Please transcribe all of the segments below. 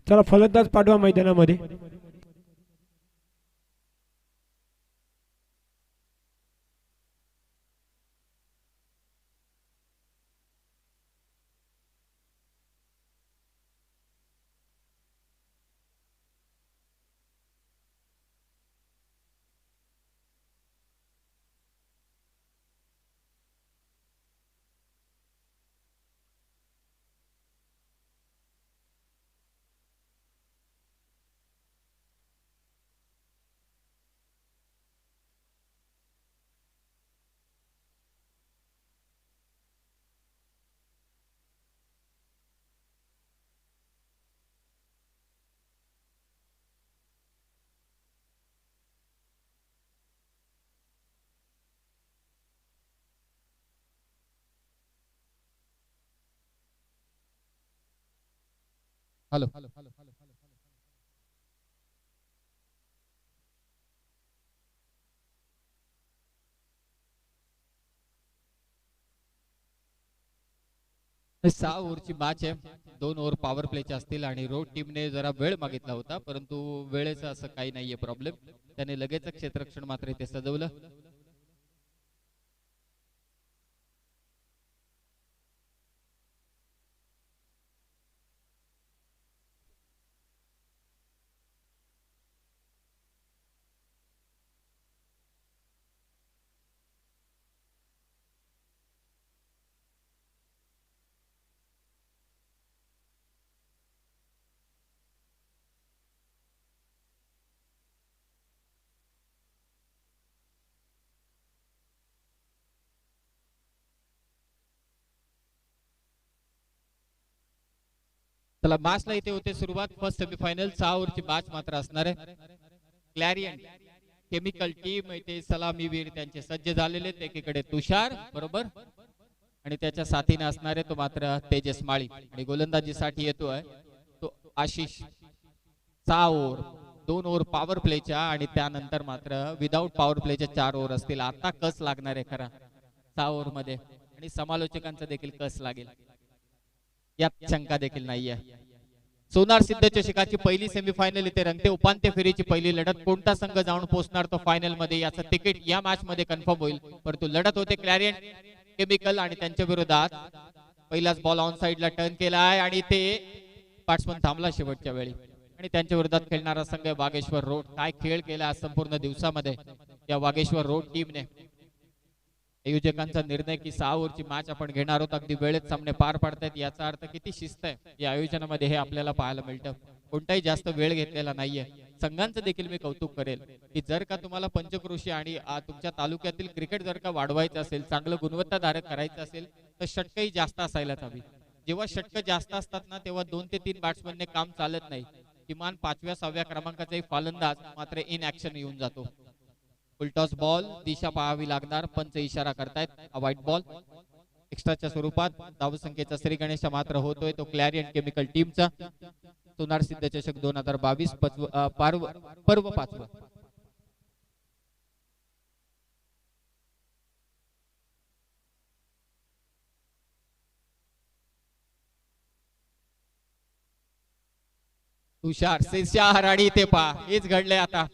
चला फलंदाज पाठवा मैदानामध्ये. हॅलो. सहा ओव्हरची मॅच आहे. 2 ओव्हर पॉवर प्लेचे असतील आणि रोड टीमने जरा वेळ मागितला होता, परंतु वेळेचं असं काही नाहीये प्रॉब्लेम. त्याने लगेच क्षेत्ररक्षण मात्र इथे सजवलं. चला मॅचला इथे होते सुरुवात. फर्स्ट सेमीफायनल 6 ओव्हरची मॅच मात्र असणार आहे. क्लॅरियन केमिकल टीम इथे सलामीवीर त्यांचे सज्ज झालेले. एकीकडे तुषार बरोबर आणि त्याच्या साथीने असणारे तो मात्र तेजस माळी आणि गोलंदाजीसाठी येतोय तो आशिष. 6 ओव्हर 2 ओव्हर पॉवर प्लेच्या आणि त्यानंतर मात्र विदाऊट पॉवर प्लेच्या 4 ओव्हर असतील. आता कस लागणार आहे खरा 6 ओव्हर मध्ये आणि समालोचकांचा देखील कस लागेल यात शंका देखील नाहीये. सोनार सिद्ध चषकाची पहिली सेमीफायनल इथे रंगते. उपांत्य फेरीची पहिली लढत. कोणता संघ जाऊन पोहोचणार तो फायनल मध्ये याचं तिकीट या मॅच मध्ये कन्फर्म होईल. परंतु लढत होते क्लॅरियन केमिकल आणि त्यांच्या विरोधात. पहिलाच बॉल ऑन साइडला टर्न केलाय आणि ते बॅट्समन थांबला शेवटच्या वेळी आणि त्यांच्या विरोधात खेळणारा संघ वागेश्वर रोड. काय खेळ केला संपूर्ण दिवसामध्ये या वागेश्वर रोड टीमने. आयोजकांचा निर्णय की 6 ओव्हरची मॅच आपण घेणार आहोत. अगदी वेळेत सामने पार पडतायत याचा अर्थ किती शिस्त आहे या आयोजनामध्ये हे आपल्याला पाहायला मिळतं. कोणताही जास्त वेळ घेतलेला नाहीये. संघांचं देखील मी कौतुक करेल की जर का तुम्हाला पंचक्रोशी आणि तुमच्या तालुक्यातील क्रिकेट जर का वाढवायचं असेल, चांगलं गुणवत्ताधारक करायचं असेल तर षटकही जास्त असायलाच हवी. जेव्हा षटक जास्त असतात ना तेव्हा 2 ते 3 बॅट्समनने काम चालत नाही. किमान 5व्या 6व्या क्रमांकाचा फलंदाज मात्र इन ऍक्शन येऊन जातो. फुलटॉस बॉल दिशा पाहावी लागणार. पंच इशारा करतायत व्हाईट बॉल एक्स्ट्राच्या स्वरूपात. धावसंख्येचा श्री गणेश मात्र होतोय तो क्लॅरियन केमिकल टीमचा. सोनार सिद्ध चषक 2022 पर्व 5. तुषार शेषार आणि इथे पहा हेच घडलंय. आता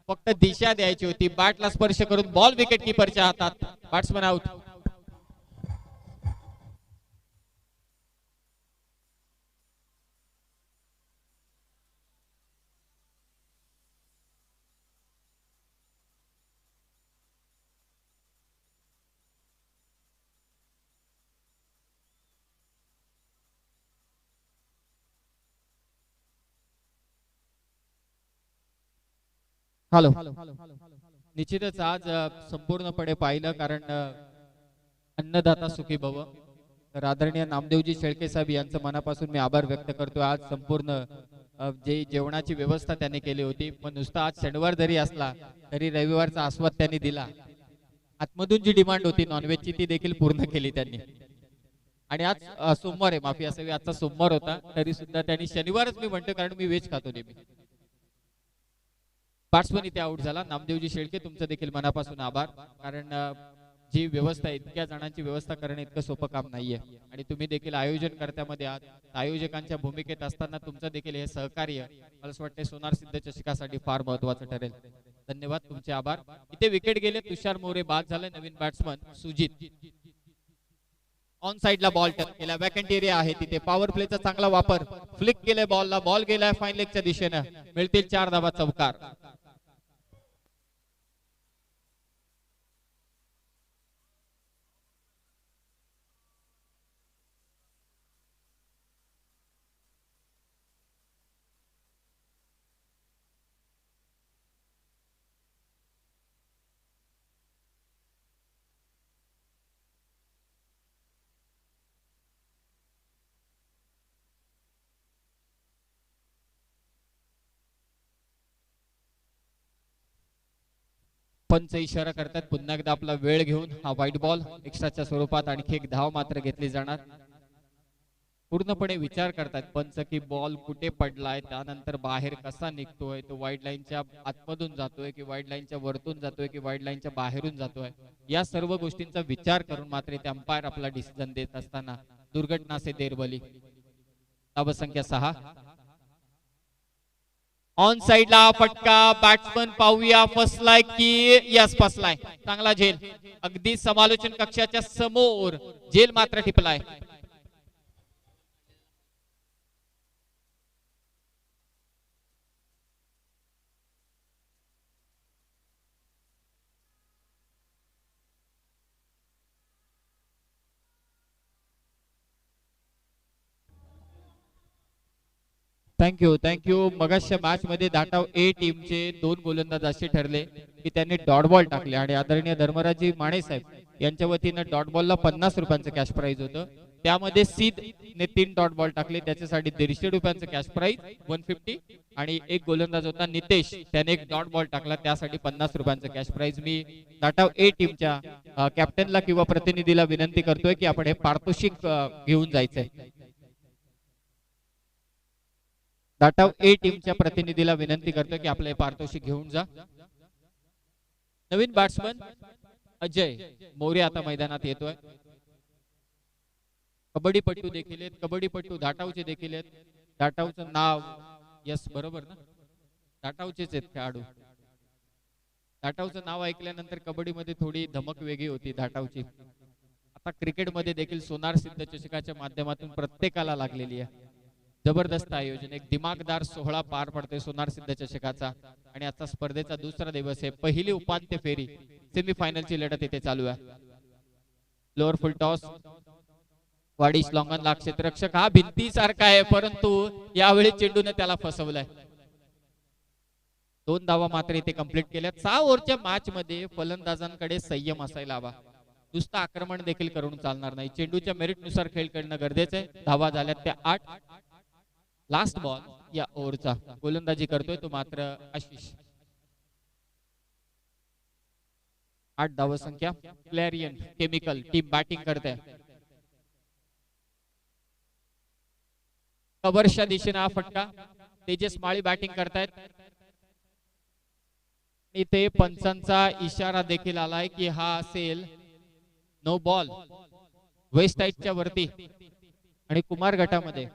फक्त दिशा द्यायची होती. बॅटला स्पर्श करून बॉल विकेट किपरच्या हातात. Batsman out. हॅलो. निश्चितच आज संपूर्णपणे पाहिलं कारण अन्नदाता सुखी भव. तर आदरणीय नामदेवजी शेळके साहेब यांचं मनापासून मी आभार व्यक्त करतो. आज संपूर्ण जे जेवणाची व्यवस्था त्यांनी केली होती. पण नुसता आज शनिवार जरी असला तरी रविवारचा आस्वाद त्यांनी दिला. आतमधून जी डिमांड होती नॉनव्हेजची ती देखील पूर्ण केली त्यांनी. आणि आज सोमवार आहे, माफी असावी, आजचा सोमवार होता तरी सुद्धा त्यांनी शनिवारच मी म्हणतो कारण मी व्हेज खातो नेहमी. बॅट्समन इथे आउट झाला. नामदेवजी शेळके तुमचं देखील मनापासून आभार कारण जी व्यवस्था आहे, इतक्या जणांची व्यवस्था करणे इतकं सोपं काम नाहीये आणि तुम्ही देखील आयोजन कर्त्यामध्ये आहात. आयोजकांच्या भूमिकेत असताना तुमचं देखील हे सहकार्य मला असं वाटतं सोनार सिद्ध चषकासाठी फार महत्वाचं ठरेल. धन्यवाद, तुमचे आभार. इथे विकेट गेले, तुषार मोरे बाद झाले. नवीन बॅट्समन सुजित ऑन साइडला बॉल टर्न केला, वॅकंट एरिया आहे तिथे. पॉवर प्लेचा चांगला वापर, फ्लिक केलाय बॉलला, बॉल गेलाय फाईन लेगच्या दिशेने. मिळतील 4 धावा, चौकार. पंच इशारा करतात पुन्हा एकदा आपला वेळ घेऊन हा व्हाईट बॉल एक्स्ट्राच्या स्वरूपात आणखी एक धाव मात्र घेतली जाणार. पूर्णपणे विचार करतात पंच की बॉल कुठे पडलाय, त्यानंतर बाहेर कसा निघतोय, तो वाईड लाईनच्या आतमधून जातोय की वाईड लाईनच्या वरतून जातोय की वाईड लाईनच्या बाहेरून जातोय, या सर्व गोष्टींचा विचार करून मात्र इथे अंपायर आपला डिसिजन देत असताना दुर्घटना से देर बली. धाव संख्या 6. ऑन साइडला फटका, बॅट्समन पाहूया फसलाय की यस फसलाय. चांगला झेल, अगदी समालोचन कक्षाच्या समोर झेल मात्र टिपलाय. थँक्यू. मगाच्या मॅच मध्ये धाटाव ए टीमचे 2 गोलंदाज असे ठरले की त्यांनी डॉट बॉल टाकले आणि आदरणीय धर्मराजी माने साहेब यांच्या वतीने डॉट बॉलला 50 रुपयांचं कॅश प्राइज होतं. त्यामध्ये सिद्ध ने 3 डॉट बॉल टाकले, त्याच्यासाठी 150 रुपयांचं कॅश प्राइज 150. आणि एक गोलंदाज होता नितेश, त्याने एक डॉट बॉल टाकला, त्यासाठी 50 रुपयांचं कॅश प्राइज. मी धाटाव ए टीमच्या कॅप्टनला किंवा प्रतिनिधीला विनंती करतोय की आपण हे पारितोषिक घेऊन जायचंय. धाटाव ए टीमच्या प्रतिनिधीला विनंती करतो की आपले पारितोषिक घेऊन जा. नवीन बॅट्समन अजय मोरे आता मैदानात येतोय. कबड्डीपट्टू देखील आहेत, कबड्डीपट्टू धाटावचे देखील आहेत. धाटावचं नाव यस बरोबर ना, धाटावचेच आहेत खेळाडू. धाटावचं नाव ऐकल्यानंतर कबड्डीमध्ये थोडी धमक वेगळी होती धाटावची. आता क्रिकेटमध्ये देखील सोनार सिद्ध चषकाच्या माध्यमातून प्रत्येकाला लागलेली आहे. जबरदस्त आयोजन, एक दिमागदार सोहळा पार पडतोय सोनार सिद्ध चषकाचा. आणि आता स्पर्धेचा दुसरा दिवस आहे. पहिली उपांत्य फेरी सेमीफायनलची लढत इथे चालू आहे. लोअर फुल टॉस, वाडीस लॉंगनला क्षेत्ररक्षक हा भिंतीसारखा आहे, परंतु यावेळी चेंडूने त्याला फसवलंय. 2 धावा मात्र इथे कंप्लीट केल्या. 6 ओव्हरच्या मॅच मध्ये फलंदाजांकडे संयम असायला हवा, नुसतं आक्रमण देखील करून चालणार नाही. चेंडूच्या मेरिट नुसार खेळ करणं गरजेचं आहे. धावा झाल्यात त्या 8. लास्ट बॉल या ओव्हरचा गोलंदाजी करतोय तो मात्र आशिष. 8 धावा संख्या. क्लॅरियन केमिकल टीम बॅटिंग करते. कव्हरच्या दिशेने हा फटका. तेजस माळी बॅटिंग करतायत. इथे पंचांचा इशारा देखील आलाय की हा असेल नो बॉल. वेस्ट साइडच्या वरती. आणि कुमार गटामध्ये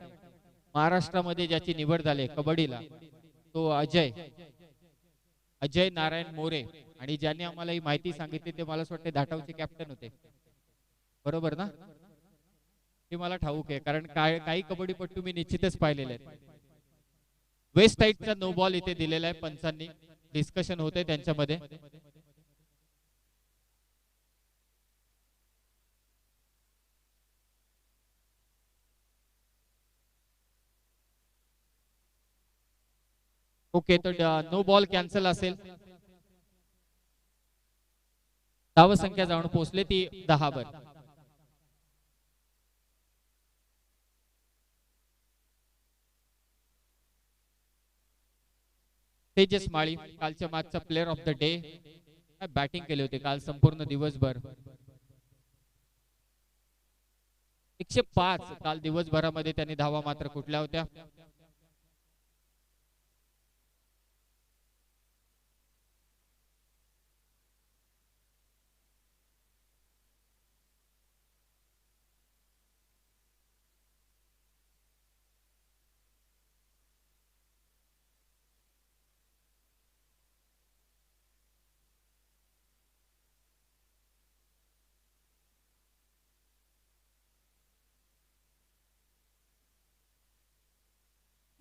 महाराष्ट्रामध्ये ज्याची निवड झाली कबड्डीला तो अजय नारायण मोरे. आणि ज्यांनी आम्हाला ही माहिती सांगितली ते मला असं वाटतं धाटावचे कॅप्टन होते, बरोबर ना? हे मला ठाऊक आहे कारण काही कबड्डीपट्टू मी निश्चितच पाहिलेले आहेत. वेस्ट साइडचा नो बॉल इथे दिलेला आहे पंचांनी. डिस्कशन होते त्यांच्यामध्ये. ओके, तो नो बॉल कॅन्सल असेल. धाव संख्या जाऊन पोहोचले ती 10 वर. तेजस माळी कालच्या मॅचचा player of the day. Batting केले होते काल संपूर्ण दिवसभर. 105 काल दिवसभरामध्ये त्यांनी धावा मात्र कुठल्या होत्या.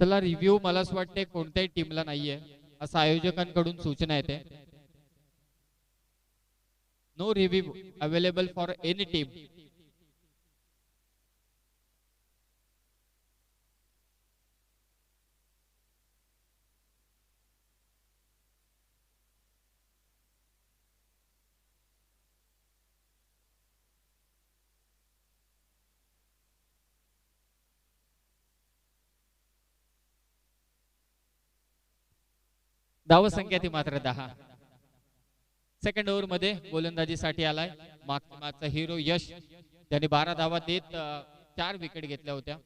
त्याला रिव्ह्यू मला असं वाटते कोणत्याही टीमला नाहीये असं आयोजकांकडून सूचना येते. No review available for any team. धावसंख्या ती मात्र 10. सेकंड ओव्हर मध्ये गोलंदाजीसाठी आलाय मागच्या मॅचचा हिरो यश, त्याने 12 धावा देत 4 विकेट घेतल्या होत्या.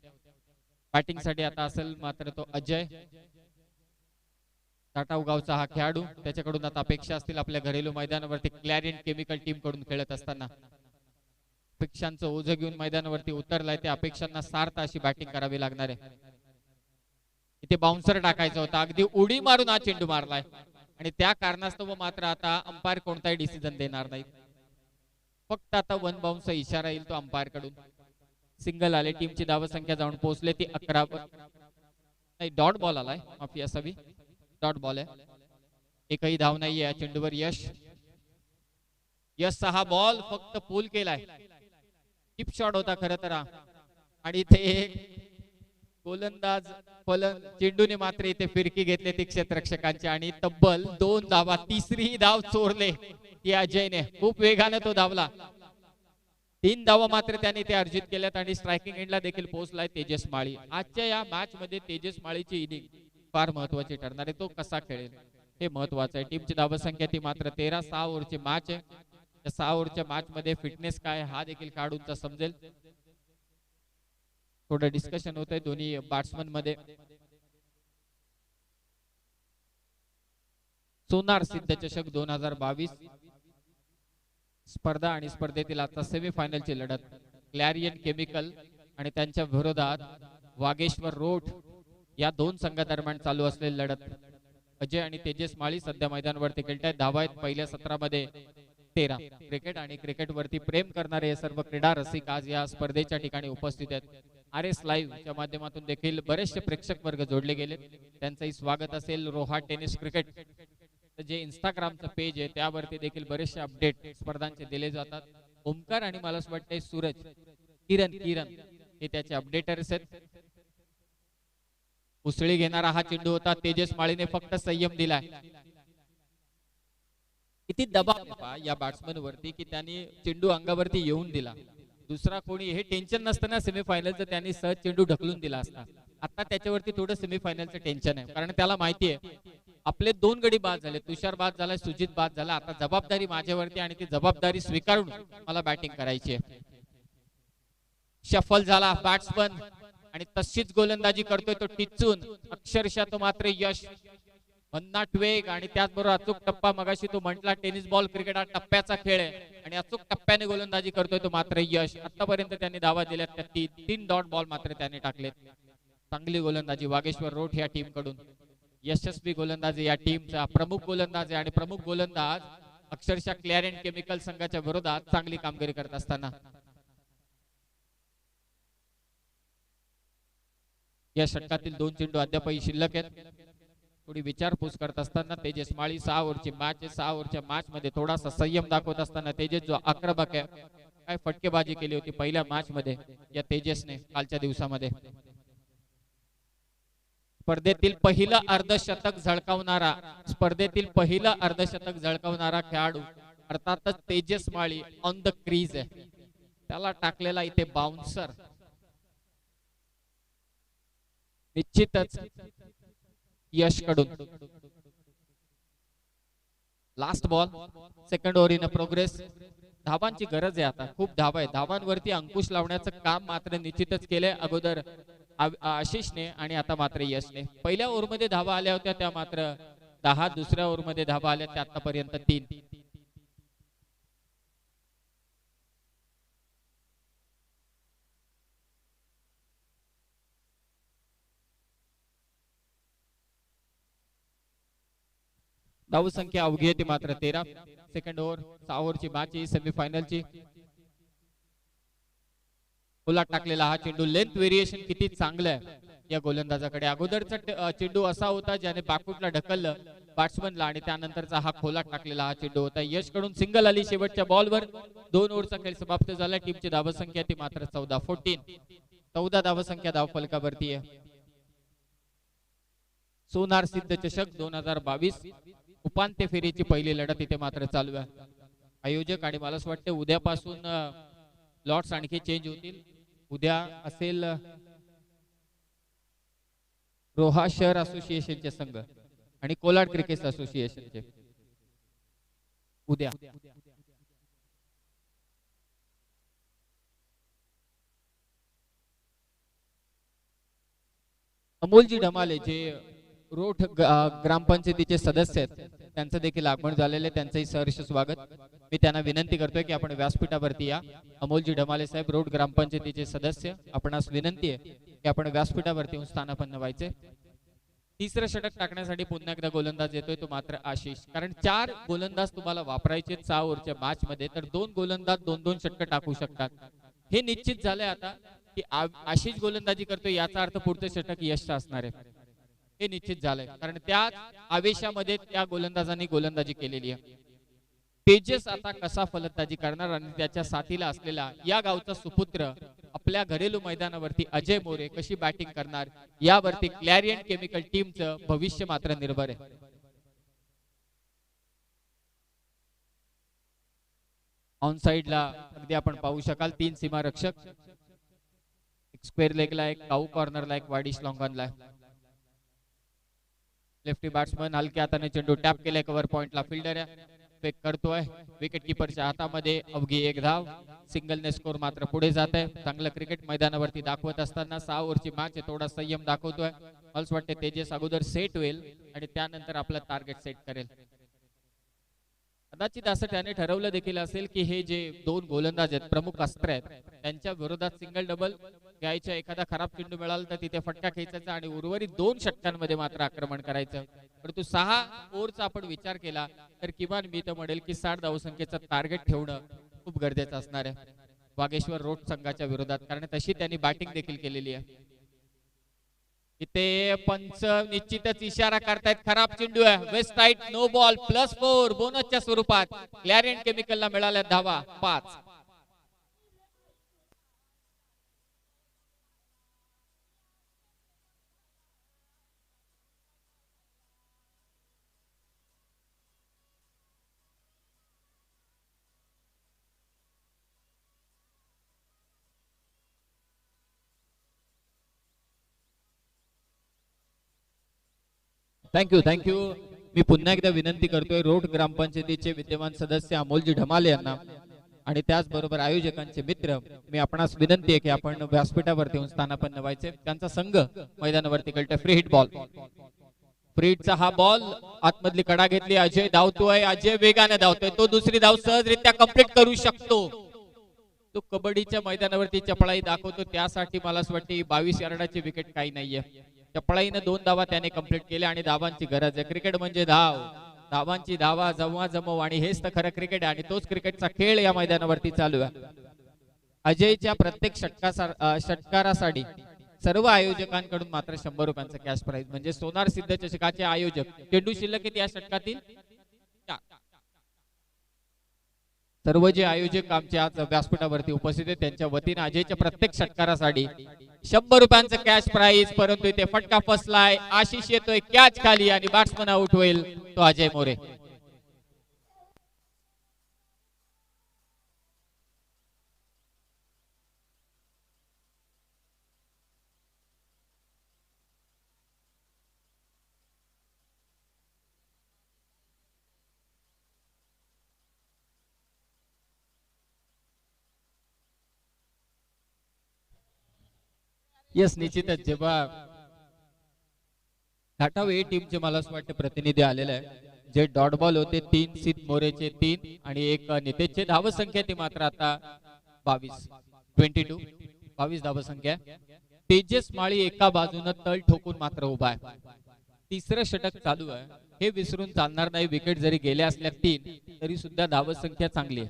बॅटिंग साठी आता असेल मात्र तो अजय टाटाव गावचा हा खेळाडू. त्याच्याकडून आता अपेक्षा असतील आपल्या घरेलू मैदानावरती क्लॅरियन केमिकल टीम कडून खेळत असताना अपेक्षांचं ओझं घेऊन मैदानावरती उतरलाय. त्या अपेक्षांना सार्थ अशी बॅटिंग करावी लागणार आहे. इथे बाउन्सर टाकायचा होता, अगदी उडी मारून हा चेंडू मारलाय आणि त्या कारणास्तव मात्र आता अंपायर कोणताही डिसिजन देणार नाही. फक्त आता 1 बाउन्सचा इशारा येईल तो अंपायर कडून. सिंगल आले, टीमची धावसंख्या जाऊन पोहोचले ती 11. नाही, डॉट बॉल आलाय, माफी असावी, डॉट बॉल आहे. एकही धाव नाहीये या चेंडूवर. यश 6 बॉल फक्त पूल केलाय. टिप शॉट होता खरं तर आणि इथे गोलंदाज चेंडूने मात्र इथे फिरकी घेतली ती क्षेत्ररक्षकांची आणि तब्बल 2 धावा, तिसरी धाव चोरले ती अजयने. खूप वेगाने तो धावला. 3 धावा मात्र त्याने ते अर्जित केल्यात आणि स्ट्रायकिंग एंडला देखील पोहोचलाय तेजस माळी. आजच्या या मॅच मध्ये तेजस माळीची इनिंग फार महत्वाची ठरणार आहे. तो कसा खेळेल हे महत्वाचं आहे. टीमची धावसंख्या ती मात्र 13. 6 ओव्हरची मॅच आहे. त्या 6 ओव्हरच्या मॅच मध्ये फिटनेस काय हा देखील खेळाडूंचा समजेल. थोडं डिस्कशन होत आहे दोन्ही बॅट्समन मध्ये. सोनार सिद्धचषक 2022 स्पर्धा आणि स्पर्धेतील आता सेमीफायनलची लढत क्लॅरियन केमिकल आणि त्यांच्या विरोधात वागेश्वर रोड या 2 संघादरम्यान चालू असलेली लढत. अजय आणि तेजस माळी सध्या मैदानावरती खेळत आहेत. धावा आहेत पहिल्या सत्रामध्ये 13. क्रिकेट आणि क्रिकेट वरती प्रेम करणारे सर्व क्रीडा रसिक आज या स्पर्धेच्या ठिकाणी उपस्थित आहेत. RS लाईव्ह च्या माध्यमातून देखील बरेचसे प्रेक्षक वर्ग जोडले गेले, त्यांचंही स्वागत असेल. रोहा टेनिस क्रिकेट जे इंस्टाग्रामचं पेज आहे त्यावरती देखील बरेचसे अपडेट स्पर्धांचे दिले जातात. ओमकार आणि मला असं वाटतंय सूरज किरण हे त्याचे अपडेटर्स आहेत. उसळी घेणारा हा चेंडू होता. तेजस माळीने फक्त संयम दिलाय. किती दबाव या बॅट्समन वरती की त्यांनी चेंडू अंगावरती येऊन दिला. दुसरा कोणी हे टेन्शन नसताना सेमीफायनलचं त्यांनी सहज चेंडू ढकलून दिला असता. आता त्याच्यावरती थोडं सेमीफायनलचं टेन्शन आहे, कारण त्याला माहिती आहे आपले 2 गडी बाद झाले. तुषार बाद झाला, सुजित बाद झाला. आता जबाबदारी माझ्यावरती आणि ती जबाबदारी स्वीकारून मला बॅटिंग करायची आहे. शफल झाला बॅट्समन आणि तशीच गोलंदाजी करतोय तो टिचून. अक्षरशः तो मात्र यश भन्नाट वेग आणि त्याचबरोबर अचूक टप्पा. मगाशी तो म्हटला टेनिस बॉल क्रिकेट हा टप्प्याचा खेळ आहे आणि अचूक टप्प्याने गोलंदाजी करतोय तो मात्र यश. आतापर्यंत त्यांनी धावा दिल्यात त्या 3 डॉट बॉल मात्र त्याने टाकलेत. चांगली गोलंदाजी वागेश्वर रोड या टीम कडून. यशस्वी गोलंदाजी या टीमचा प्रमुख गोलंदाज आहे आणि प्रमुख गोलंदाज अक्षरशः क्लॅरियन केमिकल संघाच्या विरोधात चांगली कामगिरी करत असताना या षटकातील 2 चेंडू अद्यापही शिल्लक आहेत. थोडी विचारपूस करत असताना तेजस माळी 6 ओव्हरची मॅच आहे. 6 ओव्हरच्या मॅच मध्ये थोडासा संयम दाखवत असताना तेजस जो आक्रमक आहे, काय फटकेबाजी केली होती पहिल्या मॅच मध्ये या तेजसने कालच्या दिवसामध्ये. स्पर्धेतील पहिलं अर्धशतक झळकावणारा खेळाडू अर्थातच तेजस माळी ऑन द क्रीज आहे. त्याला टाकलेला इथे बाउन्सर निश्चितच यश कडून. Last ball, second over in progress. धावांची गरज आहे आता, खूप धावा आहे. धावांवरती अंकुश लावण्याचं काम मात्र निश्चितच केलंय अगोदर आशिषने आणि आता मात्र यशने. पहिल्या ओव्हर मध्ये धावा आल्या होत्या त्या मात्र 10. दुसऱ्या ओव्हर मध्ये धावा आल्या त्या आतापर्यंत 3. धावसंख्या अवघी ती मात्र 13. सेकंड ओव्हर 6 ओव्हरची मॅच ही सेमीफायनलची. उलट टाकलेला हा चेंडू. लेंथ व्हेरिएशन किती चांगलं आहे. या गोलंदाजाकडे. अगोदरचा चेंडू असा होता ज्याने बॅकफुटला ढकललं बॅट्समनला आणि त्यानंतरचा हा खोला टाकलेला हा चेंडू होता. यश कडून सिंगल आली शेवटच्या बॉलवर. 2 ओव्हरचा खेळ समाप्त झाला. टीमची धावसंख्या ती मात्र 14 धावसंख्या धावफलकावरती आहे. सोनार सिद्ध चषक 2022 उपांत्य फेरीची पहिली लढत इथे मात्र चालू आहे. आयोजक आणि मला असं वाटतं उद्यापासून लॉट्स आणखी चेंज होतील. उद्या असेल रोहा शहर असोसिएशनचे संघ आणि कोलाड क्रिकेट असोसिएशनचे उद्या. अमोलजी ढमाले जे रोठ ग्रामपंचायतीचे सदस्य आहेत त्यांचं देखील आगमन झालेले, त्यांचंही सहर्ष स्वागत. मी त्यांना विनंती करतोय की आपण व्यासपीठावरती या. अमोलजी ढमाले साहेब रोड ग्रामपंचायतीचे सदस्य, आपणास विनंती आहे की आपण व्यासपीठावरती येऊन स्थानापन्न व्हायचे. तिसरं षटक टाकण्यासाठी पुन्हा एकदा गोलंदाज येतोय तो मात्र आशिष. कारण 4 गोलंदाज तुम्हाला वापरायचे 6 ओव्हरच्या मॅच मध्ये, तर 2 गोलंदाज 2-2 षटक टाकू शकतात. हे निश्चित झालंय आता की आशिष गोलंदाजी करतोय याचा अर्थ पुढचं षटक यश असणार आहे. हे निश्चित झालंय कारण त्या आवेशामध्ये त्या गोलंदाजांनी गोलंदाजी केलेली आहे. तेजस आता कसा फलंदाजी करणार आणि त्याच्या साथीला असलेला या गावचा सुपुत्र आपल्या घरेलू मैदानावरती अजय मोरे कशी बॅटिंग करणार यावरती क्लॅरियन केमिकल टीमचं भविष्य मात्र निर्भर आहे. ऑन साइडला अगदी आपण पाहू शकाल 3 सीमारक्षक, एक स्क्वेअर लेगला, एक काऊ कॉर्नरला, एक वाईडिश लॉंग ऑनला. लेफ्टी बॅट्समन हलक्या हाताने चेंडू टॅप केलाय कव्हर पॉइंटला. फिल्डर फेक करतोय. विकेट किपरच्या हातामध्ये अवघी 1 धाव. सिंगलने स्कोर मात्र पुढे जात आहे. चांगलं क्रिकेट मैदानावरती दाखवत असताना 6 ओव्हरची मॅच आहे, थोडा संयम दाखवतोय. मला वाटते तेजस अगोदर सेट होईल आणि त्यानंतर आपलं टार्गेट सेट करेल. कदाचित असं त्याने ठरवलं देखील असेल की हे जे 2 गोलंदाज आहेत, प्रमुख अस्त्र आहेत, त्यांच्या विरोधात सिंगल डबल घ्यायचा. एखादा खराब चेंडू मिळाला तर तिथे फटका खेचायचा आणि उर्वरित 2 षटकांमध्ये मात्र आक्रमण करायचं. परंतु 6 ओव्हरचा आपण विचार केला तर किमान मी तर म्हणेल की 60 धावसंख्येचं टार्गेट ठेवणं खूप गरजेचं असणार आहे वागेश्वर रोड संघाच्या विरोधात, कारण तशी त्यांनी बॅटिंग देखील केलेली आहे. इथे पंच निश्चितच इशारा करतायत. खराब चेंडू आहे, वेस्ट साइड, नो बॉल, +4 बोनसच्या स्वरूपात क्लॅरियन केमिकलला मिळाल्या धावा 5. थँक्यू. मी पुन्हा एकदा विनंती करतोय रोड ग्रामपंचायतीचे विद्यमान सदस्य अमोलजी ढमाले यांना आणि त्याचबरोबर आयोजकांचे मित्र, मी आपणास विनंती आहे की आपण व्यासपीठावरती येऊन स्थानापन्न व्हायचे. त्यांचा संघ मैदानावरती कळतोय. Free hit ball. फ्री हिटचा हा बॉल आतमधली कडा घेतली. अजय धावतोय, अजय वेगाने धावतोय. तो दुसरी धाव सहजरित्या कंप्लीट करू शकतो. तो कबड्डीच्या मैदानावरती चपळाई दाखवतो, त्यासाठी मला असं वाटतं 22 यार्डाची विकेट काही नाहीये. चपळाईने 2 धावा त्याने कंप्लीट केल्या आणि धावांची गरज आहे. क्रिकेट म्हणजे धावांची धावा जमवा जमव आणि हेच तर खरं क्रिकेट आहे आणि तोच क्रिकेटचा खेळ या मैदानावरती चालू आहे. अजयच्या प्रत्येक षटकारासाठी सर्व आयोजकांकडून मात्र 100 रुपयांचा कॅश प्राइज. म्हणजे सोनार सिद्ध चषकाचे आयोजक चेंडू शिल्लक आहेत या षटकातील सर्व जे आयोजक आमच्या आज व्यासपीठावरती उपस्थित आहेत त्यांच्या वतीने अजयच्या प्रत्येक षटकारासाठी 100 रुपयांचं कॅश प्राइज. परंतु इथे फटका फसलाय. आशिष येतोय कॅच खाली आणि बॅट्समन आउट होईल तो अजय मोरे. यस, निश्चितच जेव्हा घाटाव ए टीमचे मला असं वाटतं प्रतिनिधी आलेले आहे, जे डॉट बॉल होते 3, सिद्ध मोरेचे 3 आणि एक नितेशचे धावसंख्या ती मात्र आता 22 धावसंख्या. तेजस माळी एका बाजूने तळ ठोकून मात्र उभा आहे. तिसरं षटक चालू आहे, हे विसरून चालणार नाही. विकेट जरी गेल्या असल्या 3 तरी सुद्धा धावसंख्या चांगली आहे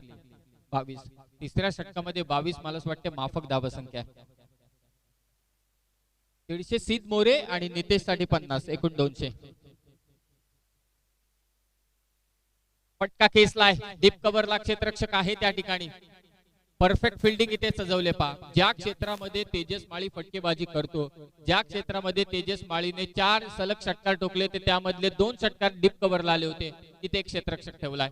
22. तिसऱ्या षटकामध्ये 22 मला असं वाटतं माफक धावसंख्या. 150 सिद्ध मोरे आणि नितेश साठी 50, एकूण 200. फटका केसलाय, डीप कव्हरला क्षेत्ररक्षक आहे त्या ठिकाणी. परफेक्ट फिल्डिंग इथे सजवले पहा. ज्या क्षेत्रामध्ये तेजस माळी फटकेबाजी करतो, ज्या क्षेत्रामध्ये तेजस माळीने 4 सलग षटकार टोकले ते त्यामधले 2 षटकार डीप कव्हरला आले होते, तिथे एक क्षेत्ररक्षक ठेवलाय.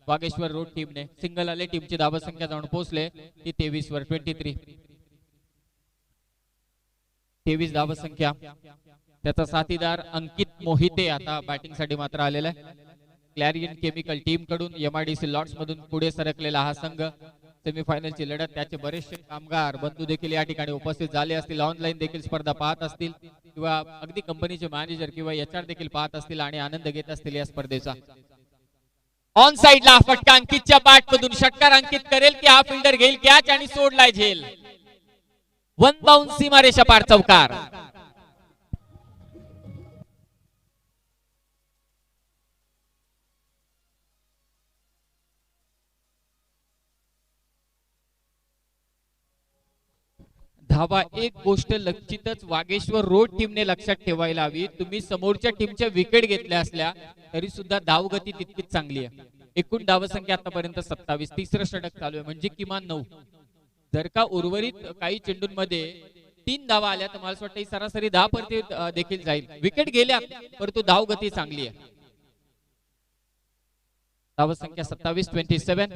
वागेश्वर रोड टीमने सिंगल आले, टीमची धावा संख्या जाऊन पोहोचले ती 23 वर. 23 धावा संख्या. त्याचा साथीदार अंकित मोहिते आता बॅटिंग साठी मात्र आलेला आहे. क्लॅरियन केमिकल टीम कडून एमआयडीसी लॉर्ड्स मधून पुढे सरकलेला हा संघ. सेमीफायनलची लढत, त्याचे बरेचसे कामगार बंधू देखील या ठिकाणी उपस्थित झाले असतील, ऑनलाईन देखील स्पर्धा पाहत असतील किंवा अगदी कंपनीचे मॅनेजर किंवा एचआर देखील पाहत असतील आणि आनंद घेत असतील या स्पर्धेचा. ऑन साइडला फटका अंकितच्या बॅट मधून. षटकार अंकित करेल की हा फिल्डर घेईल कॅच आणि सोडलाय झेल. 1 बाउन्स सीमारेषा पार चौकार. धावा एक गोष्ट निश्चितच वागेश्वर रोड टीमने लक्षात ठेवायला हवी. तुम्ही समोरच्या टीमच्या विकेट घेतल्या असल्या तरी सुद्धा धावगती तितकीच चांगली आहे. एकूण धावसंख्या आतापर्यंत 27, तिसरं षटक चालू आहे म्हणजे किमान 9. जर का उर्वरित काही चेंडूंमध्ये 3 धावा आल्या तर मला असं वाटतं सरासरी 10 परती देखील जाईल. विकेट गेल्या परंतु धावगती चांगली आहे. धावसंख्या 27, 27.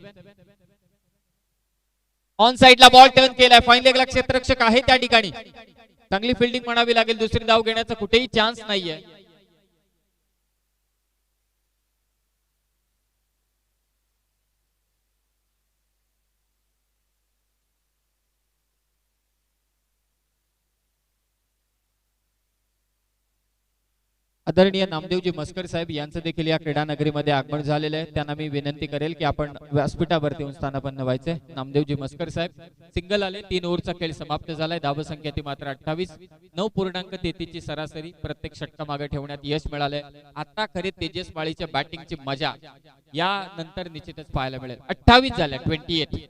ऑन साइडला बॉल टर्न केलाय. फाईन लेगला क्षेत्ररक्षक आहे त्या ठिकाणी. चांगली फिल्डिंग म्हणावी लागेल, दुसरी धाव घेण्याचा कुठेही चान्स नाहीये. आदरणीय नामदेवजी मस्कर साहेब यांचं देखील या क्रीडा नगरीमध्ये आगमन झालेलं आहे. त्यांना मी विनंती करेल की आपण व्यासपीठावरती येऊन स्थानापन्न व्हायचे. नामदेवजी मस्कर साहेब सिंगल आले. 3 ओव्हरचा खेळ समाप्त झालाय. धावसंख्या ती मात्र 28, 9.33 ची सरासरी. प्रत्येक षटका मागे ठेवण्यात यश मिळालंय. आता खरे तेजस माळीच्या बॅटिंगची मजा या नंतर निश्चितच पाहायला मिळेल. 28 झाल्या, 28.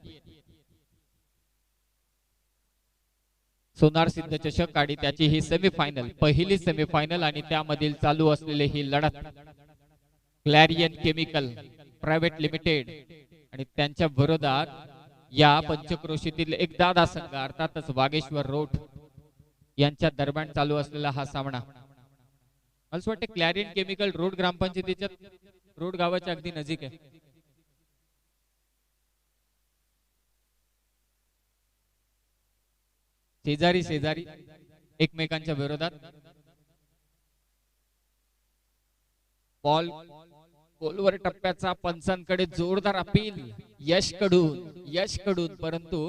सोनार सिद्ध चषक आणि त्याची ही सेमीफायनल, पहिली सेमीफायनल आणि त्यामधील चालू असलेली ही लढत क्लॅरियन केमिकल प्रायव्हेट लिमिटेड आणि त्यांच्या विरोधात या पंचक्रोशीतील एक दादा संघ अर्थातच वागेश्वर रोड यांच्या दरम्यान चालू असलेला हा सामना. मला असं वाटतं क्लॅरियन केमिकल रोड ग्रामपंचायतीच्या रोड गावाच्या अगदी नजीक आहे. शेजारी शेजारी एकमेकांच्या विरोधात. बॉल गोलवर टप्प्याचा, पंचांकडे जोरदार अपील यश कडून परंतु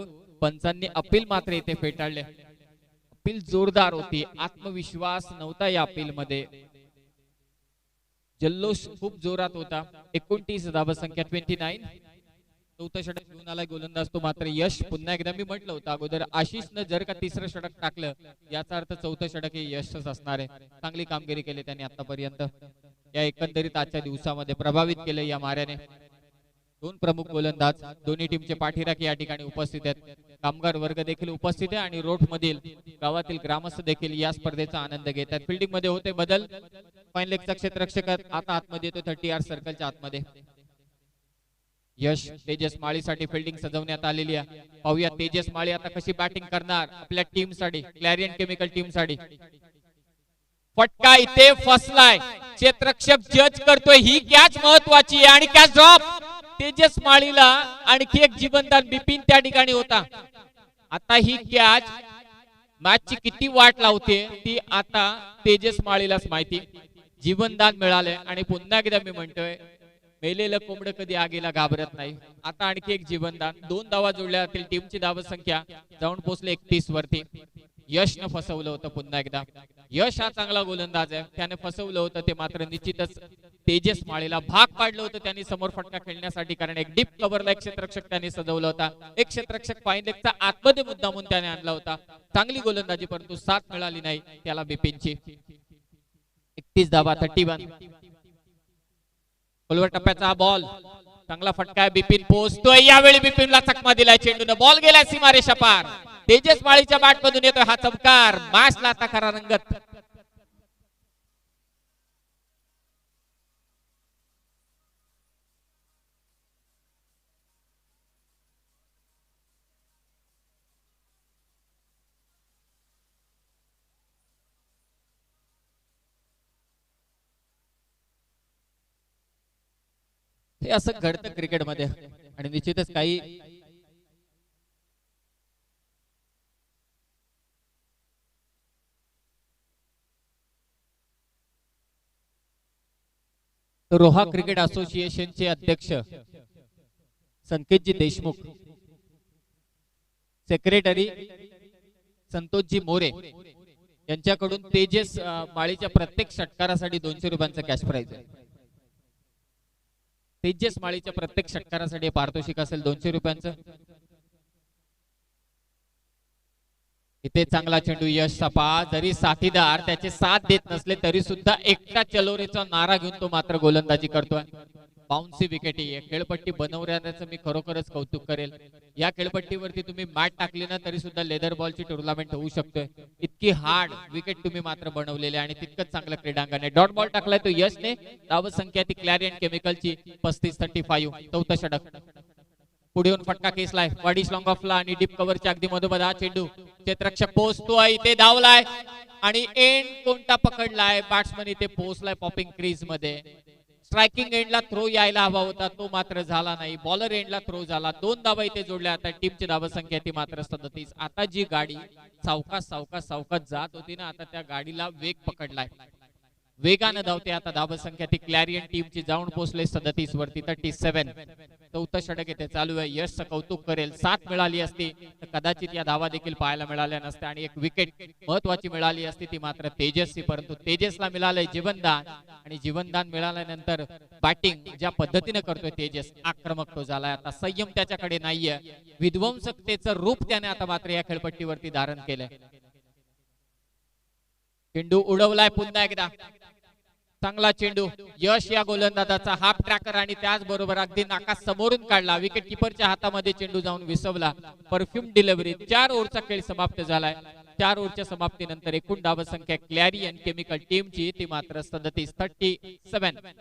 पंचांनी अपील मात्र इथे फेटाळले. अपील जोरदार होती, आत्मविश्वास नव्हता या अपील मध्ये. जल्लोष खूप जोरात होता. 29 धावसंख्या, 29. चौथं षटक घेऊन आलाय गोलंदाज तो मात्र यश. पुन्हा एकदा मी म्हटलं होतं अगोदर, आशिषनं जर का तिसरं षटक टाकलं याचा अर्थ चौथं षटक हे यशच असणार आहे. चांगली कामगिरी केली त्यांनी आतापर्यंत. या एकंदरीत आजच्या दिवसामध्ये प्रभावित केलं या माऱ्याने. 2 प्रमुख गोलंदाज दोन्ही टीमचे पाठीराख या ठिकाणी उपस्थित आहेत. कामगार वर्ग देखील उपस्थित आहे आणि रोड मधील गावातील ग्रामस्थ देखील या स्पर्धेचा आनंद घेत आहेत. फिल्डिंग मध्ये होते बदल. फाईन लेगचा क्षेत्ररक्षक आता आतमध्ये येतो 30 सर्कलच्या आतमध्ये. यश तेजस माळीसाठी फिल्डिंग सजवण्यात आलेली आहे. पाहूया तेजस माळी आता कशी बॅटिंग करणार आपल्या टीम साठी, क्लॅरियन केमिकल टीम साठी. फटका इथे फसलाय. क्षेत्ररक्षक जज करतोय ही कॅच महत्वाची आहे आणि कॅच ड्रॉप. तेजस माळीला आणखी एक जीवनदान बिपिन त्या ठिकाणी होता. आता ही कॅच मॅचची किती वाट लावते ती आता तेजस माळीलाच माहिती. जीवनदान मिळालंय आणि पुन्हा एकदा मी म्हणतोय मेलेलं कोंबड कधी आगीला घाबरत नाही. आता आणखी एक जीवनदान. 2 धावा जोडल्यातील टीमची धावसंख्या जाऊन पोहोचले 31 वरती. यशनं फसवलं होतं पुन्हा एकदा. यश हा चांगला गोलंदाज आहे, त्याने फसवलं होतं ते मात्र निश्चितच तेजस माळीला भाग पाडलं होतं त्यांनी समोर फटका खेळण्यासाठी. कारण एक डीप कव्हरला एक क्षेत्ररक्षक त्यांनी सजवला होता. एक क्षेत्ररक्षक फाईन लेगचा आतमध्ये मुद्दामून त्याने आणला होता. चांगली गोलंदाजी परंतु साथ मिळाली नाही त्याला बिपिनची. 31 धावा, 31. गोलवर टप्प्याचा बॉल, चांगला फटका आहे. बिपिन पोहोचतोय. यावेळी बिपिनला चकमा दिलाय चेंडून. बॉल गेलाय सीमारेषा पार. तेजस माळीच्या बॅट मधून येतोय हा चमकार, मॅचला आता खरा रंगत. हे असं घडतं क्रिकेटमध्ये आणि निश्चितच काही रोहा क्रिकेट असोसिएशनचे अध्यक्ष संकेतजी देशमुख, सेक्रेटरी संतोषजी मोरे यांच्याकडून तेजस माळीच्या प्रत्येक षटकारासाठी 200 रुपयांचा कॅश प्राइज आहे. तेजस माळीच्या प्रत्येक षटकारासाठी पारितोषिक असेल 200 रुपयांचं. इथे चांगला चेंडू यश सपा, जरी साथीदार त्याचे साथ देत नसले तरी सुद्धा एकटा चलोरेचा नारा घेऊन तो मात्र गोलंदाजी करतोय. बाउन्सी विकेट ही खेळपट्टी बनवण्याचं मी खरोखरच कौतुक करेल. या खेळपट्टीवरती तुम्ही मॅट टाकली ना तरी सुद्धा लेदर बॉलची टुर्नामेंट होऊ शकतोय. इतकी हार्ड विकेट तुम्ही मात्र बनवलेले आणि तितकंच चांगलं क्रीडांगण आहे. डॉट बॉल टाकलाय तो यशने. धाव संख्या ती क्लॅरियन केमिकलची 35-35, चौथं षटक. पुढे येऊन फटका केसलाय वाडीस लॉंग ऑफला आणि डीप कव्हरच्या अगदी मधोमध हा चेंडू क्षेत्ररक्षक पोहोचतोय, इथे धावलाय आणि एंड कोणता पकडलाय बॅट्समन, इथे पोहोचलाय पॉपिंग क्रीज मध्ये. स्ट्रायकिंग एंडला थ्रो यायला हवा होता तो मात्र झाला नाही. बॉलर एंडला थ्रो झाला. 2 धावा इथे जोडल्या. आता टीमची धाव संख्या ती मात्र 37. आता जी गाडी सावकाश सावकाश सावकाश जात होती ना, आता त्या गाडीला वेग पकडलाय, वेगानं धावते. आता धाव संख्या ती क्लॅरियन टीमची जाऊन पोहोचले 37 वरती. 37, चौथं षटक येथे चालू आहे. यशचं कौतुक करेल. 7 मिळाली असती तर कदाचित या धावा देखील पाहायला मिळाल्या नसत्या आणि एक विकेट महत्वाची मिळाली असती ती मात्र तेजसची. परंतु तेजसला मिळालंय जीवनदान आणि जीवनदान मिळाल्यानंतर बॅटिंग ज्या पद्धतीने करतोय तेजस, आक्रमक तो झालाय. आता संयम त्याच्याकडे नाहीये. विध्वंसकतेचं रूप त्याने आता मात्र या खेळपट्टीवरती धारण केलंय. चेंडू उडवलाय पुन्हा एकदा. चांगला चेंडू यश या गोलंदाजाचा हाफ ट्रॅकर आणि त्याचबरोबर अगदी नाका समोरून काढला. विकेट किपरच्या हातामध्ये चेंडू जाऊन विसवला. Perfume delivery. 4 ओव्हरचा खेळ समाप्त झालाय. 4 ओव्हरच्या समाप्तीनंतर एकूण धाव संख्या क्लॅरियन केमिकल टीमची ती मात्र 37.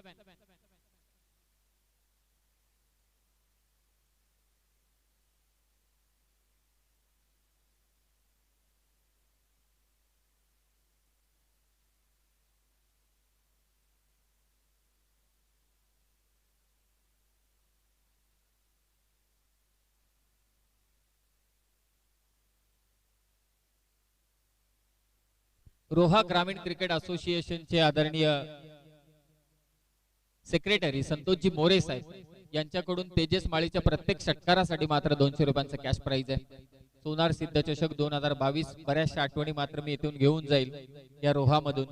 रोहा ग्रामीण क्रिकेट असोसिएशनचे आदरणीय सेक्रेटरी संतोषजी मोरे साहेब यांच्याकडून तेजस माळीच्या प्रत्येक षटकारासाठी मात्र 200 रुपयांचा कॅश प्राइज आहे. सोनार सिद्ध चषक 2022 बऱ्याचशा आठवणी मात्र मी इथून घेऊन जाईल या रोहामधून.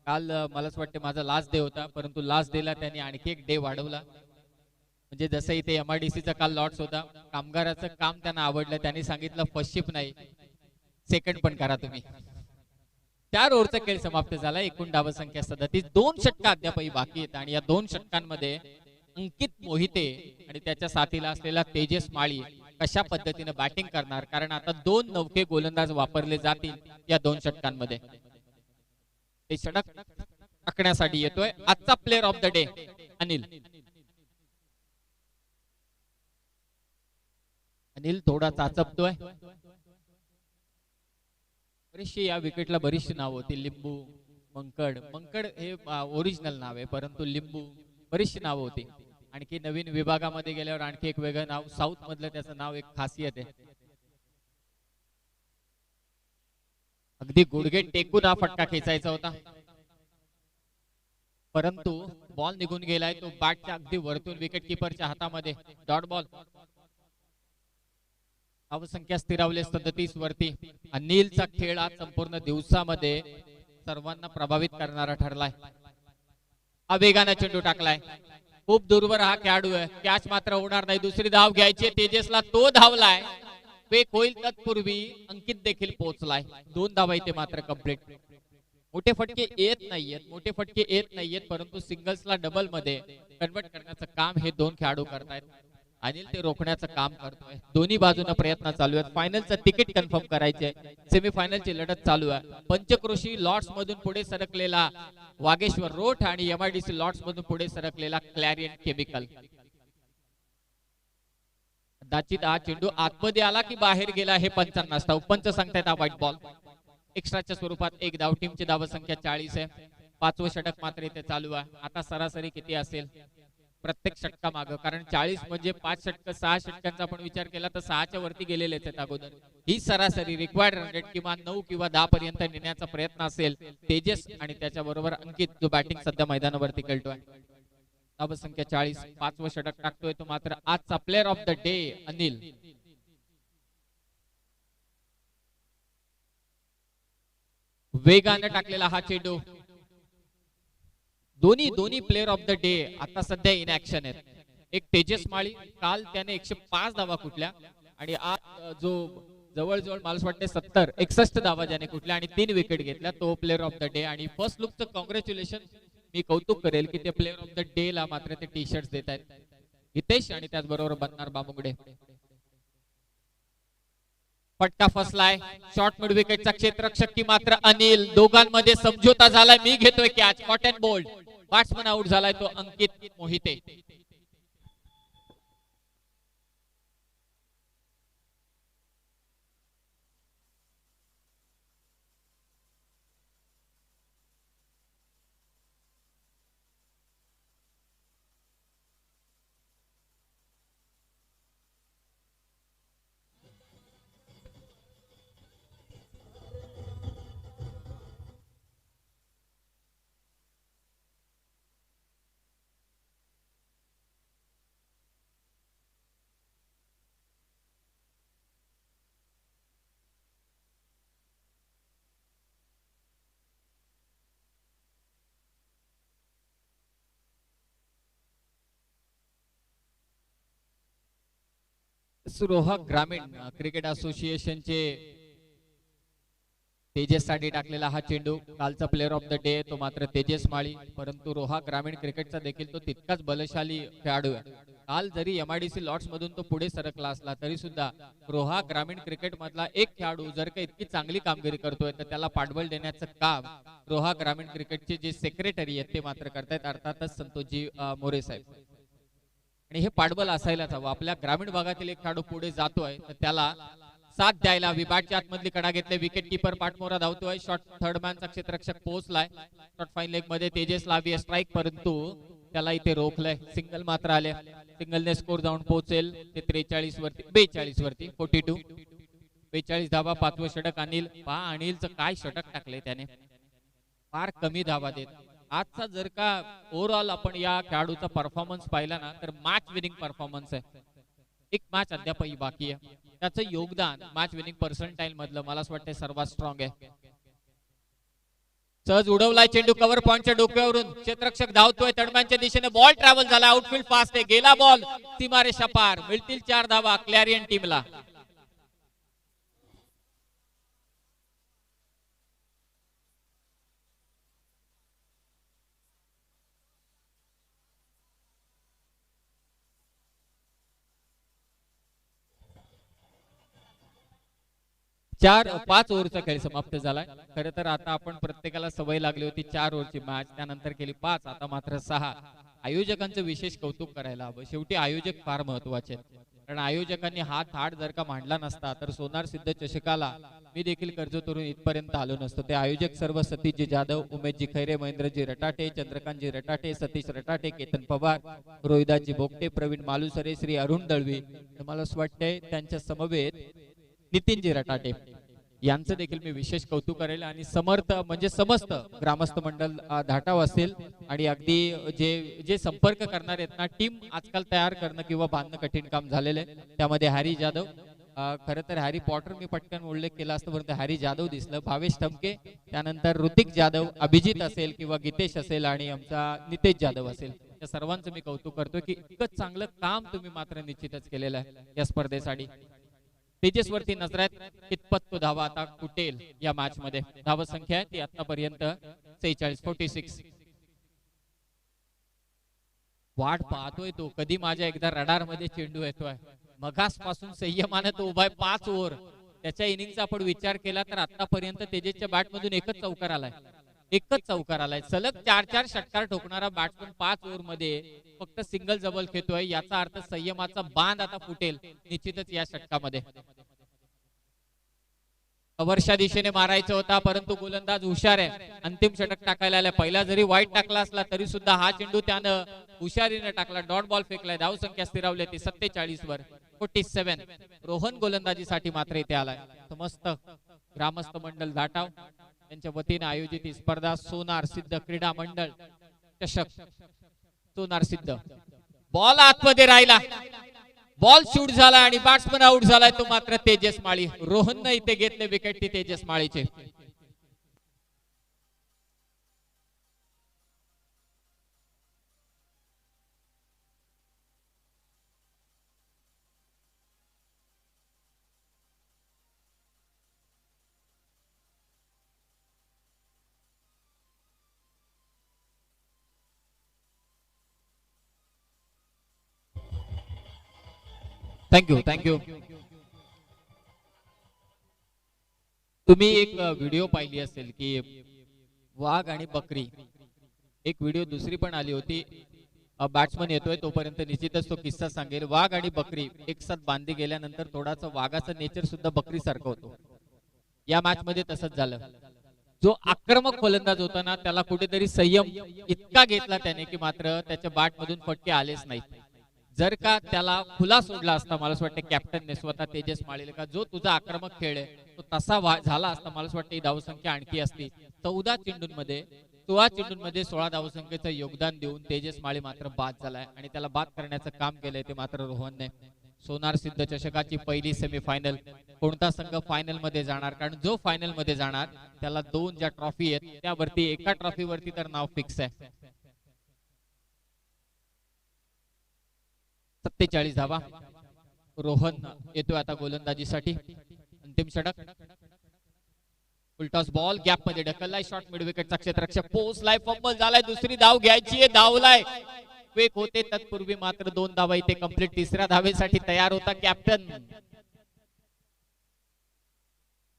काल मलाच वाटते माझा लास्ट डे होता, परंतु लास्ट डेला त्यांनी आणखी एक डे वाढवला. म्हणजे जसं इथे MIDCचा काल लॉट्स होता, कामगाराचं काम त्यांना आवडलं. त्यांनी सांगितलं फर्स्ट शिप नाही सेकंड पण करा तुम्ही. 4 ओव्हरचा खेळ समाप्त झाला. एकूण धाव संख्या 37. 2 षटका अद्यापही बाकी आहेत आणि या 2 षटकांमध्ये अंकित मोहिते आणि त्याच्या साथीला असलेला तेजस माळी कशा पद्धतीने बॅटिंग करणार, कारण आता 2 नवखे गोलंदाज वापरले जातील या 2 षटकांमध्ये. ते षटक टाकण्यासाठी येतोय आजचा player of the day Anil. Anil थोडा चाचपतोय. बरीचशी या विकेटला बरीचशी नाव होती. लिंबू, मंकड. मंकड हे ओरिजिनल नाव आहे, परंतु लिंबू बरीचशी नाव होती. आणखी नवीन विभागामध्ये गेल्यावर आणखी एक वेगळं नाव, साऊथ मधलं त्याचं नाव एक खासियत आहे. अगदी गुडघे टेकून हा फटका खेचायचा होता, परंतु बॉल निघून गेलाय. तो बॅटच्या अगदी वरतून विकेट किपरच्या हातामध्ये. Dot ball. धावसंख्या स्थिरावले 37 वरती. अनिलचा खेळ आज संपूर्ण दिवसामध्ये सर्वांना प्रभावित करणारा ठरलाय. हा वेगाने चेंडू टाकलाय. खूप दूरवर हा खेळाडू आहे. कॅच मात्र होणार नाही. दुसरी धाव घ्यायची तेजसला. तो धावलाय. वेग होईल तत्पूर्वी अंकित देखील पोहोचलाय. 2 धावा इथे मात्र कंप्लीट. मोठे फटके येत नाहीयेत, परंतु सिंगल्सला डबल मध्ये कन्वर्ट करण्याचं काम हे 2 खेळाडू करतायत. अनिल ते रोखण्याचं काम करतोय. दोन्ही बाजूने प्रयत्न चालू आहेत. फायनलचं तिकीट कन्फर्म करायचे. सेमीफायनलची लढत चालू आहे. पंचक्रोशी लॉट्स मधून पुढे सरकलेला वागेश्वर रोठ आणि एमआयडीसी लॉट्स मधून पुढे सरकलेला क्लॅरियन केमिकल. कदाचित हा चेंडू आतमध्ये आला की बाहेर गेला हे पंचांना ठाऊक. पंच सांगतायत हा व्हाईट बॉल. एक्स्ट्राच्या स्वरूपात एक धाव. टीमची धाव संख्या 40 आहे. 5वं षटक मात्र इथे चालू आहे. आता सरासरी किती असेल प्रत्येक षटका मागं, कारण 40 म्हणजे 5 षटक 6 षटकांचा आपण विचार केला तर 6च्या वरती गेलेले आहेत अगोदर. ही सरासरी रिक्वायर्ड रन रेट किमान 9 किंवा 10 पर्यंत नेण्याचा प्रयत्न असेल तेजस आणि त्याच्याबरोबर अंकित जो बॅटिंग सध्या मैदानावरती खेळतोय. धाव संख्या 40. 5वं षटक टाकतोय तो मात्र आजचा player of the day Anil. वेगाने टाकलेला हा चेंडू. दोन्ही प्लेअर ऑफ द डे आता सध्या इन ऍक्शन आहेत. एक तेजस माळी, काल त्याने 105 धावा कुठल्या आणि आज जो जवळजवळ मला वाटते 61 धावा ज्याने कुठल्या आणि 3 विकेट घेतल्या, तो प्लेअर ऑफ द डे. आणि फर्स्ट लुकचं कॉंग्रॅच्युलेशन मी कौतुक करेल की ते प्लेअर ऑफ द डे ला मात्र ते टी शर्ट देत आहेत हितेश आणि त्याचबरोबर बनणार बामुगडे. फटका फसलाय. शॉर्ट मिड विकेटचा क्षेत्ररक्षक की मात्र अनिल. दोघांमध्ये समझोता झालाय. मी घेतोय catch. Caught and bowled. Batsman out झालाय तो अंकित मोहिते. रोहा ग्रामीण क्रिकेट असोसिएशनचे तेजस साठी टाकलेला हा चेंडू. कालचा प्लेअर ऑफ द डे तो मात्र तेजस माळी. परंतु रोहा ग्रामीण क्रिकेटचा देखील तो तितकाच बलशाली खेळाडू आहे. काल जरी एमआयडीसी लॉट्स मधून तो पुढे सरकला असला तरी सुद्धा रोहा ग्रामीण क्रिकेट मधला एक खेळाडू जर का इतकी चांगली कामगिरी करतोय तर त्याला पाठबळ देण्याचं काम रोहा ग्रामीण क्रिकेटचे जे सेक्रेटरी आहेत ते मात्र करतायत, अर्थातच संतोषजी मोरे साहेब. आणि हे पाठबळ असायलाच हवं. आपल्या ग्रामीण भागातील एक खेळाडू पुढे जातोय तर त्याला साथ द्यायला हवी. बॅटच्या आतमधली कडा घेतले. विकेट किपर पाठमोरा धावतोय. शॉट थर्ड मॅनचा क्षेत्ररक्षक पोहोचलाय. शॉट फाईन लेग मध्ये तेजसला हवी स्ट्राईक, परंतु त्याला इथे रोखलंय. सिंगल मात्र आले. सिंगलने स्कोर जाऊन पोहोचेल ते 43 वरती 42 वरती 42. 42 धावा. 5वं षटक अनिल. पहा अनिलचं काय षटक टाकले त्याने. फार कमी धावा देत. आजचा जर का ओव्हरऑल आपण या खेळाडूचा परफॉर्मन्स पाहिला ना तर मॅच विनिंग परफॉर्मन्स आहे. एक मॅच अद्यापही बाकी आहे. त्याचं योगदान मॅच विनिंग पर्सेंटाईल मधलं मला असं वाटतं सर्वात स्ट्रॉंग आहे. सहज उडवलाय चेंडू कव्हर पॉइंटच्या डोक्यावरून. क्षेत्ररक्षक धावतोय तडम्यांच्या दिशेने. बॉल ट्रॅव्हल झाला. आउटफील्ड फास्ट आहे. गेला बॉल सीमारेषा पार. मिळतील 4 धावा क्लॅरियन टीमला. चार 5 ओव्हरचा खेळ समाप्त झालाय. खरं तर आता आपण प्रत्येकाला सवय लागली होती 4 ओव्हरची मॅच, त्यानंतर केली 5, आता मात्र 6. आयोजकांचं विशेष कौतुक करायला हवं. शेवटी आयोजक फार महत्वाचे आहेत. कारण आयोजकांनी हा थाट जर का मांडला नसता तर सोनार सिद्ध चषकाला मी देखील कर्ज तरुण इथपर्यंत आलो नसतो. ते आयोजक सर्व सतीशजी जाधव, उमेशजी खैरे, महेंद्रजी रटाटे, चंद्रकांतजी रटाटे, सतीश रटाटे, केतन पवार, रोहिदासजी भोगटे, प्रवीण मालुसरे, श्री अरुण दळवी, मला असं वाटतंय त्यांच्या समवेत नितीनजी रटाटे यांचं देखील मी विशेष कौतुक करेल. आणि समर्थ म्हणजे समस्त ग्रामस्थ मंडळ धाटाव असेल आणि अगदी जे जे संपर्क करणार आहेत ना, टीम आजकाल तयार करणं किंवा बांधणं कठीण काम झालेलं आहे. त्यामध्ये हॅरी जाधव, खरं तर हॅरी पॉटर मी पटकन उल्लेख केला असता परंतु हॅरी जाधव दिसलं, भावेश ठमके, त्यानंतर ऋतिक जाधव, अभिजित असेल किंवा गीतेश असेल आणि आमचा नितेश जाधव असेल, त्या सर्वांचं मी कौतुक करतो की इतकं चांगलं काम तुम्ही मात्र निश्चितच केलेलं आहे या स्पर्धेसाठी. तेजस वरती नजर आहेत. कितपत तो धावा आता कुटेल या मॅच मध्ये. धावा संख्या आहे ती आतापर्यंत 46 46. वाट पाहतोय तो कधी माझ्या एकदा रडार मध्ये चेंडू येतोय. मगासपासून संयमाने तो उभा आहे 5 ओव्हर. त्याच्या इनिंगचा आपण विचार केला तर आतापर्यंत तेजसच्या बॅट मधून एकच चौकार आलाय. सलग 4-4 षटकार ठोकणारा बॅट्समन 5 ओव्हर मध्ये फक्त सिंगल जबल खेळतोय. याचा अर्थ संयमाचा बांध आता फुटेल निश्चितच या षटकामध्ये. कव्हरच्या दिशेने मारायचा होता परंतु गोलंदाज हुशार आहे. अंतिम षटक टाकायला आलाय. पहिला जरी वाईट टाकला असला तरी सुद्धा हा चेंडू त्यानं हुशारीने टाकला. डॉट बॉल फेकलाय. धाव संख्या स्थिरावली ती 47 वर 47. रोहन गोलंदाजीसाठी मात्र इथे आलाय. मस्त ग्रामस्थ मंडळ धाटाव त्यांच्या वतीने आयोजित ही स्पर्धा सोनार सिद्ध क्रीडा मंडळ चषक. सोनार सिद्ध बॉल आतमध्ये राहिला. बॉल शूट झाला आणि बॅट्समन आउट झालाय तो मात्र तेजस माळी. रोहनने इथे घेतले विकेट ती तेजस माळीचे. थँक्यू. तुम्ही एक व्हिडिओ पाहिली असेल की वाघ आणि बकरी. एक व्हिडिओ दुसरी पण आली होती. बॅट्समन येतोय तोपर्यंत निश्चितच तो किस्सा सांगेल. वाघ आणि बकरी एक साथ बांधली गेल्यानंतर थोडासा वाघाचं नेचर सुद्धा बकरी सारखं होतो. या मॅच मध्ये तसंच झालं. जो आक्रमक फलंदाज होता ना त्याला कुठेतरी संयम इतका घेतला त्याने की मात्र त्याच्या बॅट मधून फटके आलेच नाहीत. जर का त्याला खुला सोडला असता मला असं वाटतं कॅप्टनने स्वतः तेजस माळीला का जो तुझा आक्रमक खेळ आहे तो तसा झाला असता मला असं वाटतं धावसंख्या आणखी असती. 14 चेंडूंमध्ये 16 धावसंख्येचं योगदान देऊन तेजस माळी मात्र बाद झालाय आणि त्याला बाद करण्याचं काम केलंय ते मात्र रोहनने. सोनार सिद्ध चषकाची पहिली सेमीफायनल. कोणता संघ फायनल मध्ये जाणार कारण जो फायनल मध्ये जाणार त्याला 2 ज्या ट्रॉफी आहेत त्यावरती एका ट्रॉफी वरती तर नाव फिक्स आहे. 47 धावा. रोहन येतोय आता गोलंदाजीसाठी. अंतिम षटक. उलटॉस बॉल गॅप मध्ये ढकललाय. शॉर्ट मिड विकेटचा क्षेत्ररक्षक पोहोचलाय. फंबल झालाय. दुसरी धाव घ्यायची आहे. धावलाय. क्विक होते तत्पूर्वी मात्र 2 धावा इथे कंप्लीट. तिसऱ्या धावेसाठी तयार होता कॅप्टन.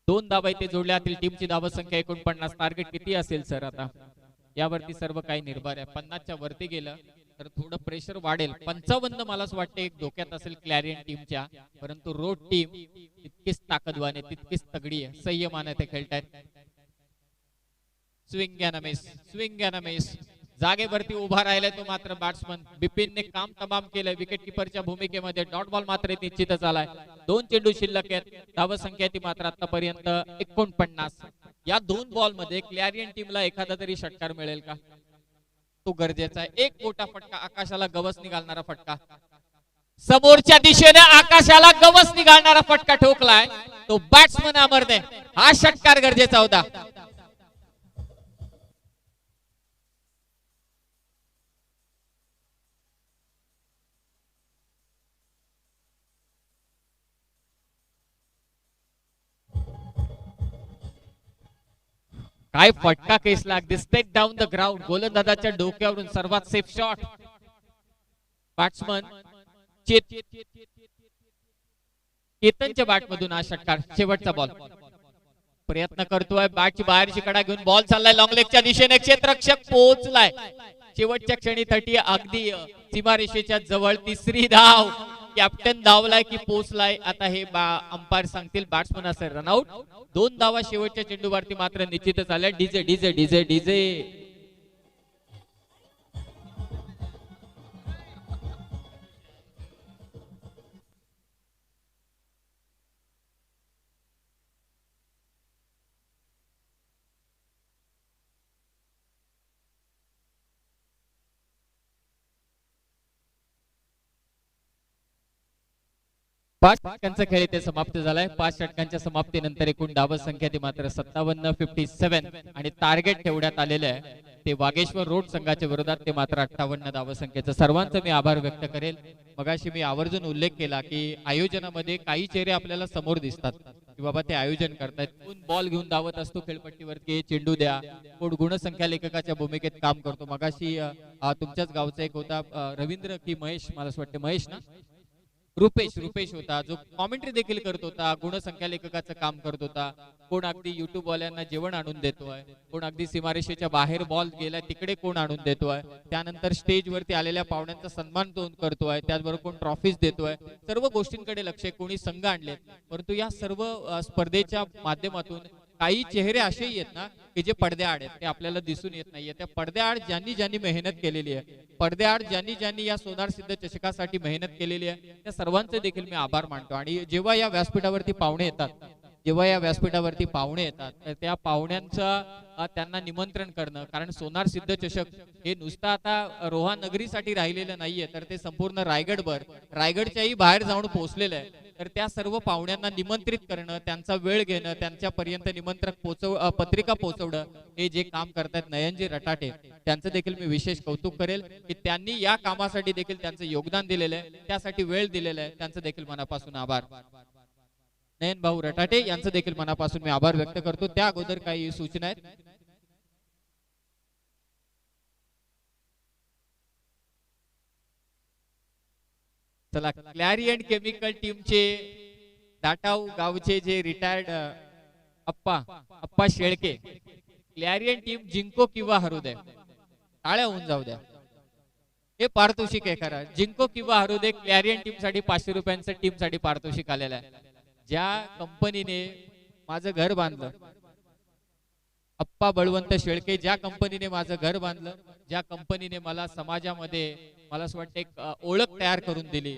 2 धावा इथे जोडल्यातील टीमची धावसंख्या 49. टार्गेट किती असेल सर आता यावरती सर्व काही निर्भर आहे. 50च्या वरती गेलं तर थोडं प्रेशर वाढेल. 55 मला असं वाटतं एक डोक्यात असेल क्लॅरियन टीमच्या. परंतु रोड टीम तितकीच ताकदवान आहे तितकीच तगडी आहे. संयमाने ते खेळतायत. Swing and miss. जागेवरती उभा राहिलाय तो मात्र बॅट्समन बिपिनने काम तमाम केलंय विकेट किपरच्या भूमिकेमध्ये. डॉट बॉल मात्र निश्चितच आलाय. 2 चेंडू शिल्लक आहेत. धावसंख्या ती मात्र आतापर्यंत 49. या 2 बॉल मध्ये क्लॅरियन टीमला एखादा तरी षटकार मिळेल का तो गरजेचा आहे. एक मोठा फटका आकाशाला गवस निघालणारा फटका. समोरच्या दिशेने आकाशाला गवस निघालणारा फटका ठोकलाय तो बॅट्समन अमरने. हा षटकार गरजेचा होता. काय फटका केसला. अगदी स्टेट डाऊन द ग्राउंड. गोलंदाजाच्या डोक्यावरून सर्वात सेफ शॉट. बॅट्समन केतनच्या बॅट मधून हा षटकार. शेवटचा बॉल. प्रयत्न करतोय. बॅटची बाहेरची कडा घेऊन बॉल चाललाय लॉंग लेगच्या दिशेने. क्षेत्ररक्षक पोहोचलाय. शेवटच्या क्षणी 30 अगदी सीमारेषेच्या जवळ. तिसरी धाव. कॅप्टन धावलाय की पोहोचलाय आता हे अंपायर सांगतील. बॅट्समन असेल रनआउट. 2 धावा शेवटच्या चेंडूवरती मात्र निश्चितच आल्या. DJ DJ DJ DJ. पाच षटकांचा खेळ इथे समाप्त झालाय. 5 षटकांच्या समाप्तीनंतर एकूण धावसंख्या ती मात्र 57 57 आणि टार्गेट ठेवण्यात आलेलं आहे ते वागेश्वर रोड संघाच्या विरोधात ते मात्र 58 धावसंख्येचं. सर्वांचा मी आभार व्यक्त करेल. मगाशी मी आवर्जून उल्लेख केला की आयोजनामध्ये काही चेहरे आपल्याला समोर दिसतात की बाबा ते आयोजन करतायत. कोण बॉल घेऊन धावत असतो खेळपट्टीवरती, चेंडू द्या, कोण गुणसंख्या लेखकाच्या भूमिकेत काम करतो. मगाशी तुमच्याच गावचा एक होता रवींद्र की महेश, मला असं वाटतं महेश ना, रुपेश होता, जो कॉमेंट्री देखील करत होता, गुणसंख्या लेखकाचं काम करत होता. कोण अगदी युट्यूब वाल्यांना जेवण आणून देतोय, कोण अगदी सीमारेषेच्या बाहेर बॉल गेला तिकडे कोण आणून देतोय, त्यानंतर स्टेज वरती आलेल्या पाहुण्यांचा सन्मान कोण करतोय, त्याचबरोबर कोण ट्रॉफीज देतोय. सर्व गोष्टींकडे लक्ष आहे. कोणी संघ आणले, परंतु या सर्व स्पर्धेच्या माध्यमातून काही चेहरे असेही आहेत ना की जे पडद्याआड आहेत, ते आपल्याला दिसून येत नाहीये. त्या पडद्याआड ज्यांनी ज्यांनी मेहनत केलेली आहे, पडद्याआड ज्यांनी ज्यांनी या सोनार सिद्ध चषकासाठी मेहनत केलेली आहे, त्या सर्वांचे देखील मी आभार मानतो. आणि जेव्हा या व्यासपीठावरती पाहुणे येतात, जेव्हा या व्यासपीठावरती पाहुणे येतात, तर त्या पाहुण्यांचं त्यांना निमंत्रण करणं, कारण सोनार सिद्ध चषक हे नुसतं आता रोहा नगरीसाठी राहिलेलं नाहीये, तर ते संपूर्ण रायगडभर, रायगडच्याही बाहेर जाऊन पोहोचलेलं आहे. तर त्या सर्व पाहुण्यांना निमंत्रित करणं, त्यांचा वेळ घेणं, त्यांच्यापर्यंत निमंत्रक पत्रिका पोहोचवणं, हे जे काम करतात नयनजी रटाटे, त्यांचं देखील मी विशेष कौतुक करेल की त्यांनी या कामासाठी देखील त्यांचं योगदान दिलेलं आहे, त्यासाठी वेळ दिलेला आहे. त्यांचं देखील मनापासून आभार. नयन भाऊ रटाटे यांचं देखील मनापासून मी आभार व्यक्त करतो. त्या अगोदर काही सूचना आहेत. चला, क्लॅरियन केमिकल टीमचे दाटाव गावचे जे रिटायर्ड अप्पा शेळके, क्लॅरियन टीम जिंको किंवा हरू दे, टाळ्या होऊन जाऊ द्या. हे पारितोषिक आहे खरं, जिंको किंवा हरू दे. क्लॅरियन टीम साठी 500 रुपयांचं टीम साठी पारितोषिक आलेलं आहे. ज्या कंपनीने माझं घर बांधलं, अप्पा बळवंत शेळके, ज्या कंपनीने माझं घर बांधलं, ज्या कंपनीने मला समाजामध्ये, मला असं वाटतं, एक ओळख तयार करून दिली,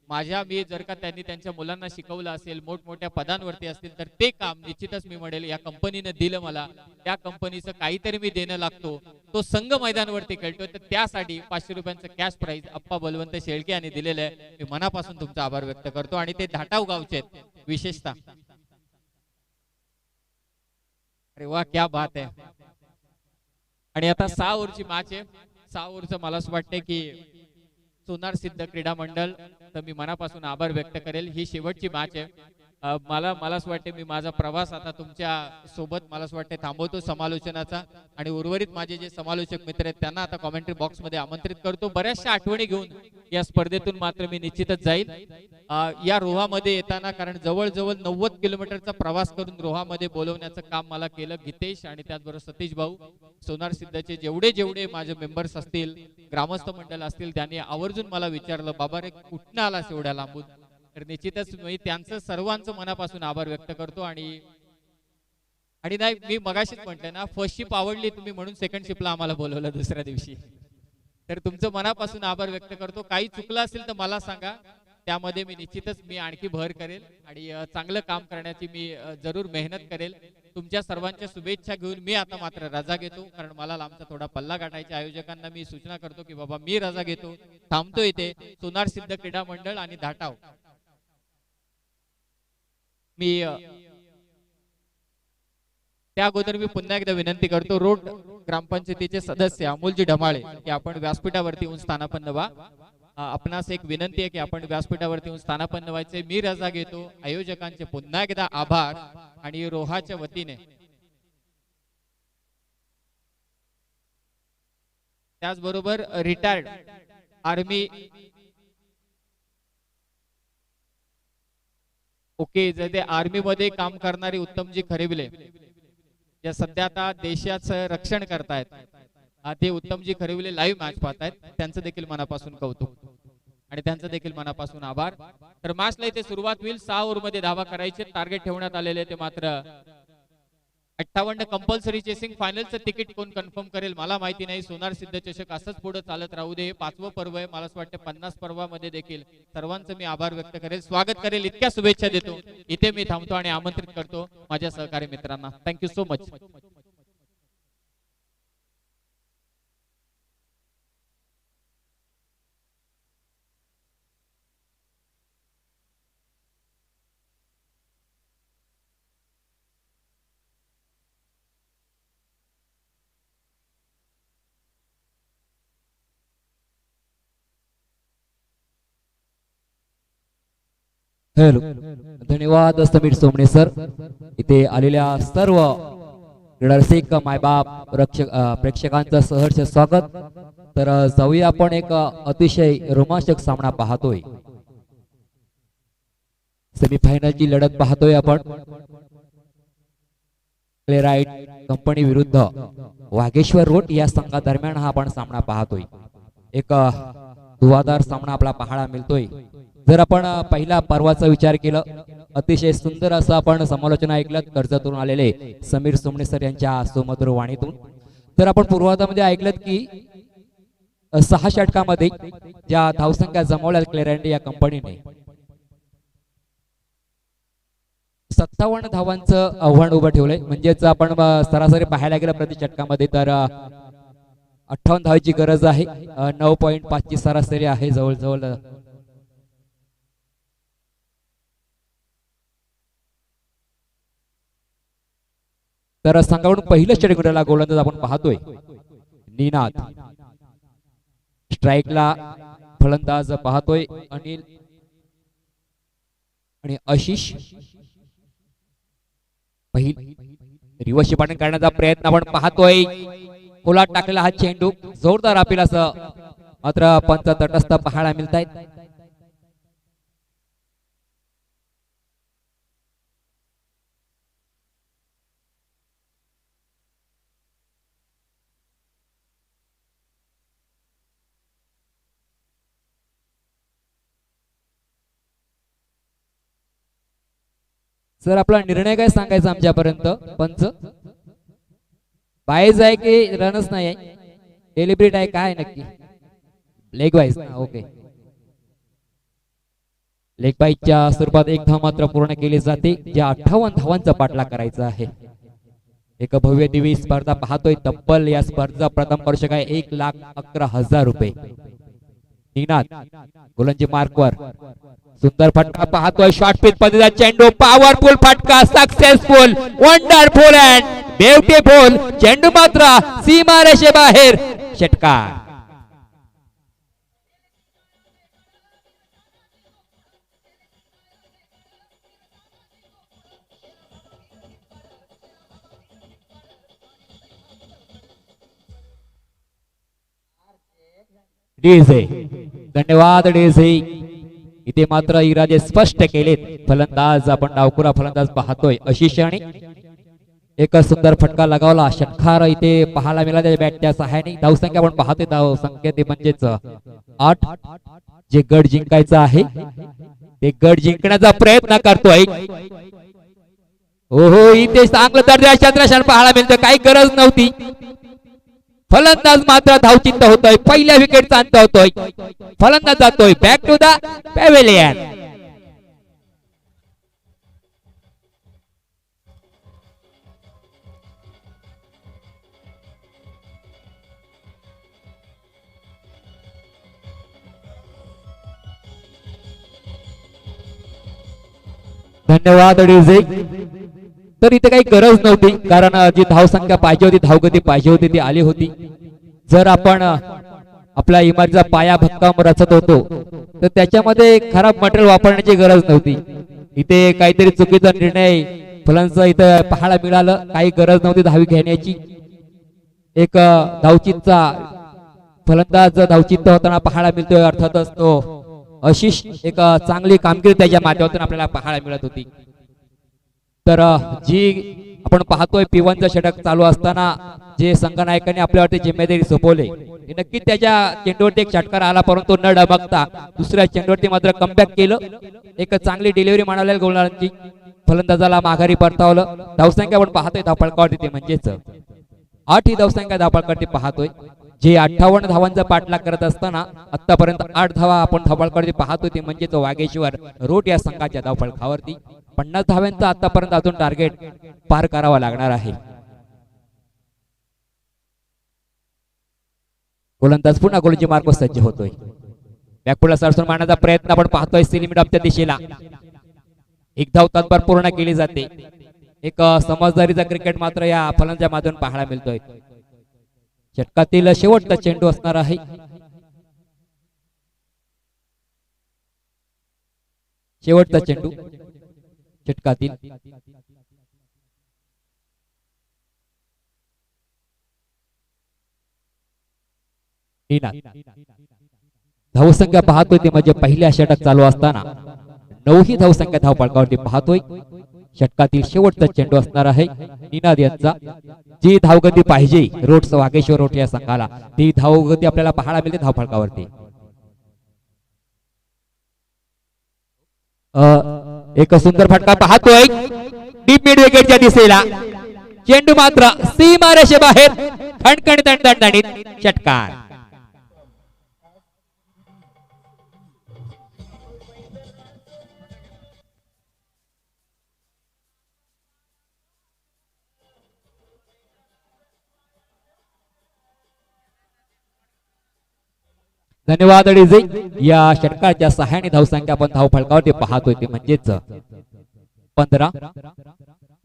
मी जर का त्यांनी त्यांच्या मुलांना शिकवलं असेल, मोठमोठ्या पदांवरती असतील, तर ते काम निश्चितच मी म्हणेल या कंपनीने दिलं मला. त्या कंपनीचं काहीतरी मी देणं लागतो. तो संघ मैदानावरती खेळतोय, तर त्यासाठी 500 रुपयांचं कॅश प्राइज अप्पा बलवंत शेळके यांनी दिलेलं आहे. मी मनापासून तुमचा आभार व्यक्त करतो. आणि ते धाटाव गावचे आहेत विशेषतः. अरे वा, क्या बात आहे. आणि आता 6 ओव्हरची मॅच आहे. 6 ओव्हरचं मला असं वाटतंय की सोनार सिद्ध क्रीडा मंडळ, तर मी मनापासून आभार व्यक्त करेल. ही शेवटची मॅच आहे. मला असं वाटते मी माझा प्रवास आता तुमच्या सोबत, मला असं वाटते, थांबवतो समालोचनाचा. आणि उर्वरित माझे जे समालोचक मित्र आहेत त्यांना आता कॉमेंट्री बॉक्स मध्ये आमंत्रित करतो. बऱ्याचशा आठवणी घेऊन या स्पर्धेतून मात्र मी निश्चितच जाईल या रोहामध्ये येताना, कारण जवळजवळ 90 किलोमीटरचा प्रवास करून रोहामध्ये बोलवण्याचं काम मला केलं गीतेश आणि त्याचबरोबर सतीश भाऊ. सोनार सिद्धचे जेवढे माझे मेंबर्स असतील, ग्रामस्थ मंडळ असतील, त्यांनी आवर्जून मला विचारलं, बाबा रे कुठनं आलास एवढ्या लांबून. तर निश्चितच मी त्यांचं सर्वांचं मनापासून आभार व्यक्त करतो. आणि नाही, मी मगाशीच म्हटलं ना, फर्स्ट शिप आवडली तुम्ही म्हणून सेकंड शिपला आम्हाला बोलवलं दुसऱ्या दिवशी. तर तुमचं मनापासून आभार व्यक्त करतो. काही चुकलं असेल तर मला सांगा, त्यामध्ये मी निश्चितच आणखी भर करेल आणि चांगलं काम करण्याची मी जरूर मेहनत करेल. तुमच्या सर्वांच्या शुभेच्छा घेऊन मी आता मात्र रजा घेतो, कारण मला लांबचा थोडा पल्ला गाठायच्या. आयोजकांना मी सूचना करतो की बाबा मी रजा घेतो, थांबतो इथे. सोनार सिद्ध क्रीडा मंडळ आणि धाटाव, मी त्या अगोदर मी पुन्हा एकदा विनंती करतो, रोड ग्रामपंचायतीचे सदस्य अमोलजी ढमाळे, की आपण व्यासपीठावरती येऊन स्थानापन्न व्हा. आपणास एक विनंती आहे की आपण व्यासपीठावरती येऊन स्थानापन्न व्हायचे. मी रजा घेतो. आयोजकांचे पुन्हा एकदा आभार. आणि रोहाच्या वतीने, त्याचबरोबर रिटायर्ड आर्मी, ओके, जर ते आर्मी मध्ये काम करणारे उत्तमजी खरेविले, जे सध्या आता देशाचं रक्षण करतायत, ते उत्तमजी खरेविले लाईव्ह मॅच पाहतायत, त्यांचं देखील मनापासून कौतुक आणि त्यांचं देखील मनापासून आभार. तर मॅचला इथे सुरुवात होईल. 6 ओव्हर मध्ये धावा करायचे टार्गेट ठेवण्यात आलेले, ते मात्र 58 कंपल्सरी चेसिंग. फायनलचं तिकीट कोण कन्फर्म करेल मला माहिती नाही. सोनार सिद्ध चषक असंच पुढे चालत राहू दे. हे 5वं पर्व आहे. मला असं वाटतं 50 पर्वामध्ये देखील सर्वांचं मी आभार व्यक्त करेल, स्वागत करेल, इतक्या शुभेच्छा देतो. इथे मी थांबतो आणि आमंत्रित करतो माझ्या सहकारी मित्रांना. Thank you so much. हेलो, धन्यवाद समीर सोमणे सर. इथे आलेल्या सर्व रसिक मायबाप प्रेक्षकांचं सहर्ष स्वागत. तर जाऊया आपण एक अतिशय रोमांचक सामना पाहतोय. सेमीफायनलची लढत पाहतोय आपण. क्लेराइट कंपनी विरुद्ध वाघेश्वर रोड या संघादरम्यान हा आपण सामना पाहतोय. एक धुवाधार सामना आपला पाहायला मिळतोय. जर आपण पहिला पर्वाचा विचार केला, अतिशय सुंदर असं आपण समालोचना ऐकलं कर्जतून आलेले समीर सोमणे सर यांच्या सुमधुर वाणीतून. तर आपण पूर्वार्धामध्ये ऐकलं की 6 षटकामध्ये ज्या धावसंख्या जमवल्या क्लेराइट या कंपनीने 57 धावांचं आव्हान उभं ठेवलंय. म्हणजेच आपण सरासरी पाहायला गेलं प्रति षटकामध्ये तर 58 धावांची गरज आहे. 9.5 ची सरासरी आहे जवळजवळ. तर संघाकडून पहिलं षटकाला गोलंदाज आपण पाहतोय निनाद. स्ट्राईकला फलंदाज पाहतोय अनिल आणि आशिष. रिवर्स पालन करण्याचा प्रयत्न आपण पाहतोय. खोलात टाकलेला हा चेंडू जोरदार अपील असं मात्र पंच तटस्थ पाहायला मिळत आहेत. सर आपला निर्णय काय सांगायचा आमच्यापर्यंत पंच? बायज आहे की रनच नाही आहे? डेलिब्रेट आहे काय नक्की? Leg wise. ओके, लेग बाईच्या स्वरूपात एक धाव मात्र पूर्ण केली जाते. ज्या 58 धावांचा पाठलाग करायचा आहे. एक भव्य दिव्य स्पर्धा पाहतोय. तब्बल या स्पर्धा प्रथम वर्षक आहे 1,11,000 रुपये. निनाद गोलंदाजी मार्कवर सुंदर फटका पाहतोय. शॉर्ट पिच पद्धतीचा चेंडू, पॉवरफुल फटका, सक्सेसफुल, वंडरफुल अँड ब्युटिफुल. चेंडू मात्र सीमारेषे बाहेर. षटकार. डीजे धन्यवाद डीजे. इथे मात्र इरादे स्पष्ट केलेत. फलंदाज आपण डावखुरा फलंदाज पाहतोय आशिष आणि एक सुंदर फटका लगावला. षटकार इथे पाहायला मिळाला त्याच्या बॅटच्या सहाय्याने. धावसंख्या आपण पाहतोय. धावसंख्या ते म्हणजेच 8. जे गड जिंकायचं आहे ते गड जिंकण्याचा प्रयत्न करतोय. हो हो, इथे चांगलं दर्जाचं क्षेत्ररक्षण पाहायला मिळतं. काही गरज नव्हती. फलंदाज मात्र धावचित्त होतोय. पहिल्या विकेटचा अंत होतोय. फलंदाज जातोय बॅक टू द पॅव्हेलियन. धन्यवाद डीजे. तर इथे काही गरज नव्हती, कारण जी धावसंख्या पाहिजे होती, धावगती पाहिजे होती ती आली होती. जर आपण आपल्या इमारतीचा पाया भक्कम रचत होतो तर त्याच्यामध्ये खराब मटेरियल वापरण्याची गरज नव्हती. इथे काहीतरी चुकीचा निर्णय फलंदाज इथे पाहायला मिळालं. काही गरज नव्हती धावी घेण्याची. एक धावचित्तचा फलंदाज धावचित्त होताना पाहायला मिळतोय. अर्थातच तो आशिष एक चांगली कामगिरी त्याच्या माध्यमातून आपल्याला पाहायला मिळत होती. तर जी आपण पाहतोय P1 चं षटक चालू असताना जे संघनायकाने आपल्यावरती जिम्मेदारी सोपवली, नक्की त्याच्या चेंडूवरती एक षटकार आला, परंतु न डबकता दुसऱ्या चेंडूवरती मात्र कमबॅक केलं. एक चांगली डिलिव्हरी म्हणाल्या गोलंदाजांची. फलंदाजाला माघारी परतावलं. धावसंख्या आपण पाहतोय धावपळकावरती ते म्हणजेच 8 ही धावसंख्या धावपळकावरती पाहतोय. जे 58 धावांचा पाठलाग करत असताना आतापर्यंत 8 धावा आपण धावपळकावरती पाहतोय ते म्हणजेच वाघेश्वर रोड या संघाच्या धावपळकावरती 50 धाव्यांचं आतापर्यंत अजून टार्गेट पार करावा लागणार आहे. गोलंदाज पुन्हा गोलंदाजी मार्ग सज्ज होतोय. बॅकफुटला सरसून मारण्याचा प्रयत्न आपण पाहतोय सिलिमिट ऑफच्या दिशेला. एक धाव तत्पर पूर्ण केली जाते. एक समजदारीचा क्रिकेट मात्र या फलंदाजाच्या माध्यमातून पाहायला मिळतोय. षटकातील शेवटचा चेंडू असणार आहे. शेवटचा चेंडू षटकातील धावसंख्या पाहतोय ते म्हणजे पहिल्या षटक चालू असताना 9 ही धावसंख्या धावफलकावरती पाहतोय. षटकातील शेवटचा चेंडू असणार आहे निनाद यांचा. जी धावगती पाहिजे रोड वागेश्वर रोड या संघाला ती धावगती आपल्याला पाहायला मिळते धावफलकावरती. एक सुंदर फटका पाहतोय डीप मिड विकेटच्या दिशेला. चेंडू मात्र सीमारेषेबाहेर खणखणीत आणि दणदणीत षटकार. धन्यवाद डीजे. या षटकाच्या सहाय्याने धावसंख्या आपण धावफलकावरती पाहतोय ते म्हणजेच 15.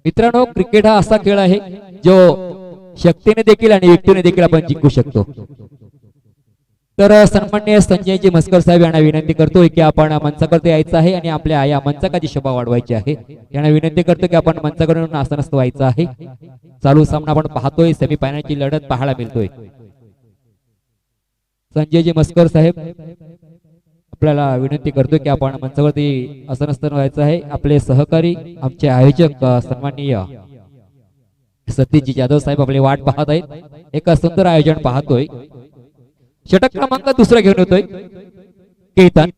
मित्रांनो, क्रिकेट हा असा खेळ आहे जो शक्तीने देखील आणि युक्तीने देखील आपण जिंकू शकतो. तर सन्माननीय संजयजी मस्कर साहेब यांना विनंती करतोय की आपण मंचाकडे यायचं आहे आणि आपल्या या मंचाकाची शोभा वाढवायची आहे. यांना विनंती करतो की आपण मंचाकडून आसनस्थ व्हायचं आहे. चालू सामना आपण पाहतोय, सेमीफायनलची लढत पाहायला मिळतोय. संजयजी मस्कर साहेब आपल्याला विनंती करतो की आपण मंचावरती आसनस्थ व्हायचं आहे. आपले सहकारी आमचे आयोजक सन्माननीय सतीशजी जाधव साहेब आपली वाट पाहत आहेत. एक सुंदर आयोजन पाहतोय. षटक क्रमांक दुसरा घेऊन येतोय केतन.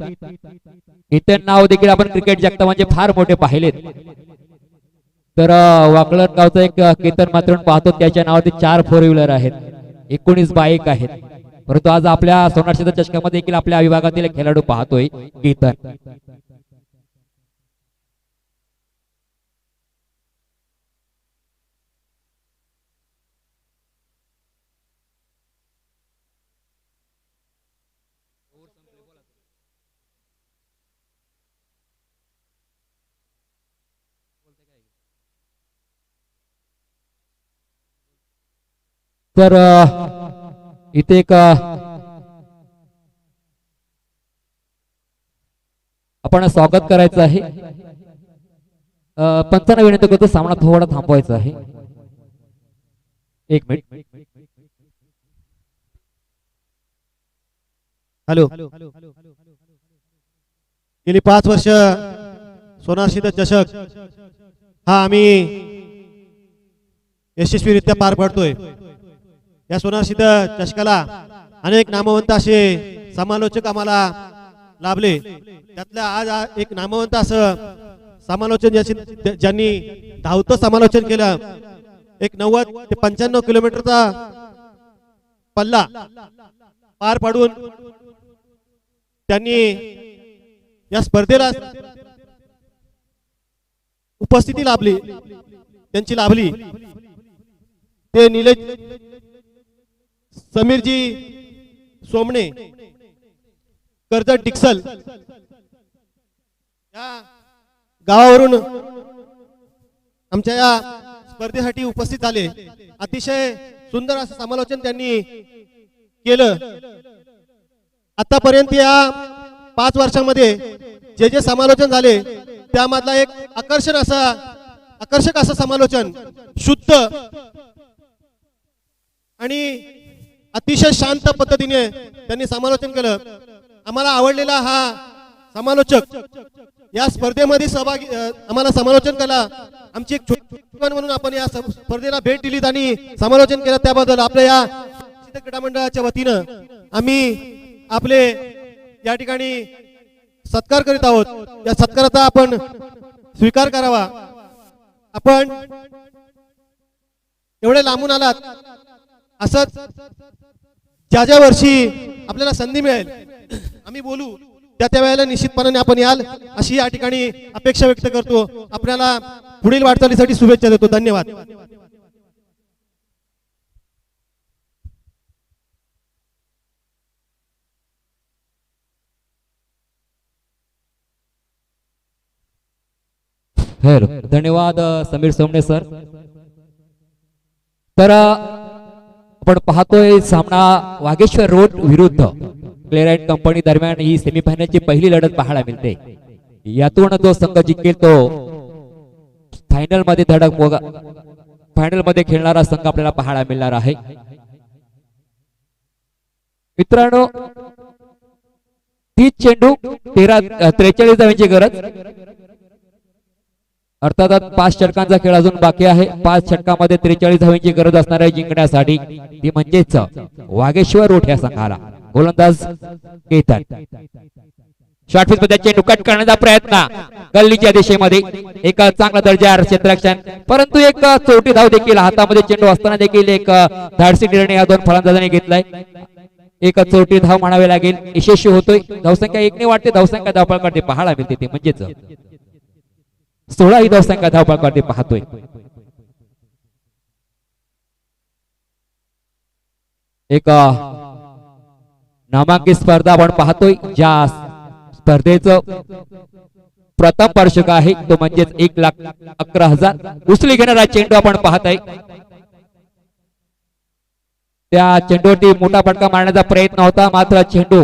केतन नाव देखील आपण क्रिकेट जगता म्हणजे फार मोठे पाहिलेत. तर वाकलर गावचा एक केतन मात्र पाहतो, त्याच्या नावावरती 4 4 व्हीलर आहेत, 19 बाईक आहेत. परंतु आज आपल्या सोनारशेत चषकामध्ये देखील आपल्या विभागातील एक खेळाडू पाहतोय केतन. तर इथे एक आपण स्वागत करायचं आहे. पंचांना विनंती करतो सामना थोडा थांबवायचा आहे. 1 मिनिट. हॅलो. गेली 5 वर्ष सोनारशीत चषक हा आम्ही यशस्वीरित्या पार पाडतोय. या सोनारशीत चषकाला अनेक नामवंत असे समालोचक आम्हाला लाभले. त्यातल्या आज एक नामवंत असं समालोचन ज्यांनी धावतं समालोचन केलं. एक 90 ते 95 किलोमीटरचा पल्ला पार पाडून त्यांनी या स्पर्धेला उपस्थिती लाभली, त्यांची लाभली. ते निलेश समीरजी सोमणे कर्जत डिक्सल या गावावरून आमच्या या स्पर्धेसाठी उपस्थित झाले. अतिशय सुंदर असं समालोचन त्यांनी केलं. आतापर्यंत या 5 वर्षांमध्ये जे जे समालोचन झाले त्यामधला एक आकर्षक असं समालोचन, शुद्ध आणि अतिशय शांत पद्धतीने त्यांनी समालोचन केलं. आम्हाला आवडलेला हा समालोचक या स्पर्धेमध्ये सहभागी आम्हाला समालोचन केला. आमची एक छोटी म्हणून आपण या स्पर्धेला भेट दिली आणि समालोचन केलं, त्याबद्दल आपल्या या क्रीडा मंडळाच्या वतीनं आम्ही आपले या ठिकाणी सत्कार करीत आहोत. या सत्काराचा आपण स्वीकार करावा. आपण एवढे लांबून आलात, असंच ज्या वर्षी आपल्याला संधी मिळेल आम्ही बोलू त्या वेळेला निश्चितपणाने आपण याल अशी या ठिकाणी अपेक्षा व्यक्त करतो. आपल्याला पुढील वाटचालीसाठी शुभेच्छा देतो. धन्यवाद. धन्यवाद समीर सोमणे सर. तर आपण पाहतोय सामना वागेश्वर रोड विरुद्ध क्लेराइट कंपनी दरम्यान ही सेमीफायनलची पहिली लढत पाहायला मिळते. यातून जो संघ जिंकेल तो फायनल मध्ये धडक फायनल मध्ये खेळणारा संघ आपल्याला पाहायला मिळणार आहे. मित्रांनो 30 चेंडू 43 धावांची गरज. अर्थात 5 षटकांचा खेळ अजून बाकी आहे. 5 षटकामध्ये 43 धावांची गरज असणार आहे जिंकण्यासाठी. ती म्हणजेच वागेश्वर रोठ या संघाला. गोलंदाज केतन शॉर्ट पिच मध्ये चेंडू कट करण्याचा प्रयत्न गल्लीच्या दिशेमध्ये. एक चांगला दर्जा क्षेत्ररक्षण, परंतु एक चौटी धाव देखील हातामध्ये चेंडू असताना देखील एक धाडसी निर्णय या दोन फलंदाजांनी घेतलाय. एक चौटी धाव म्हणावे लागेल. यशस्वी होतोय. धावसंख्या 1 ने वाढते. धावसंख्या धावपळाकडे पाहायला मिळते ते म्हणजेच 16 ही धावसंख्या धावपळाकडे पाहतोय. एक नामांकित स्पर्धा आपण पाहतोय. ज्या स्पर्धेचं प्रथम स्पर्शक आहे तो म्हणजेच 1,11,000 उचली घेणारा चेंडू आपण पाहत आहे. त्या चेंडूवरती मोठा फटका मारण्याचा प्रयत्न होता, मात्र चेंडू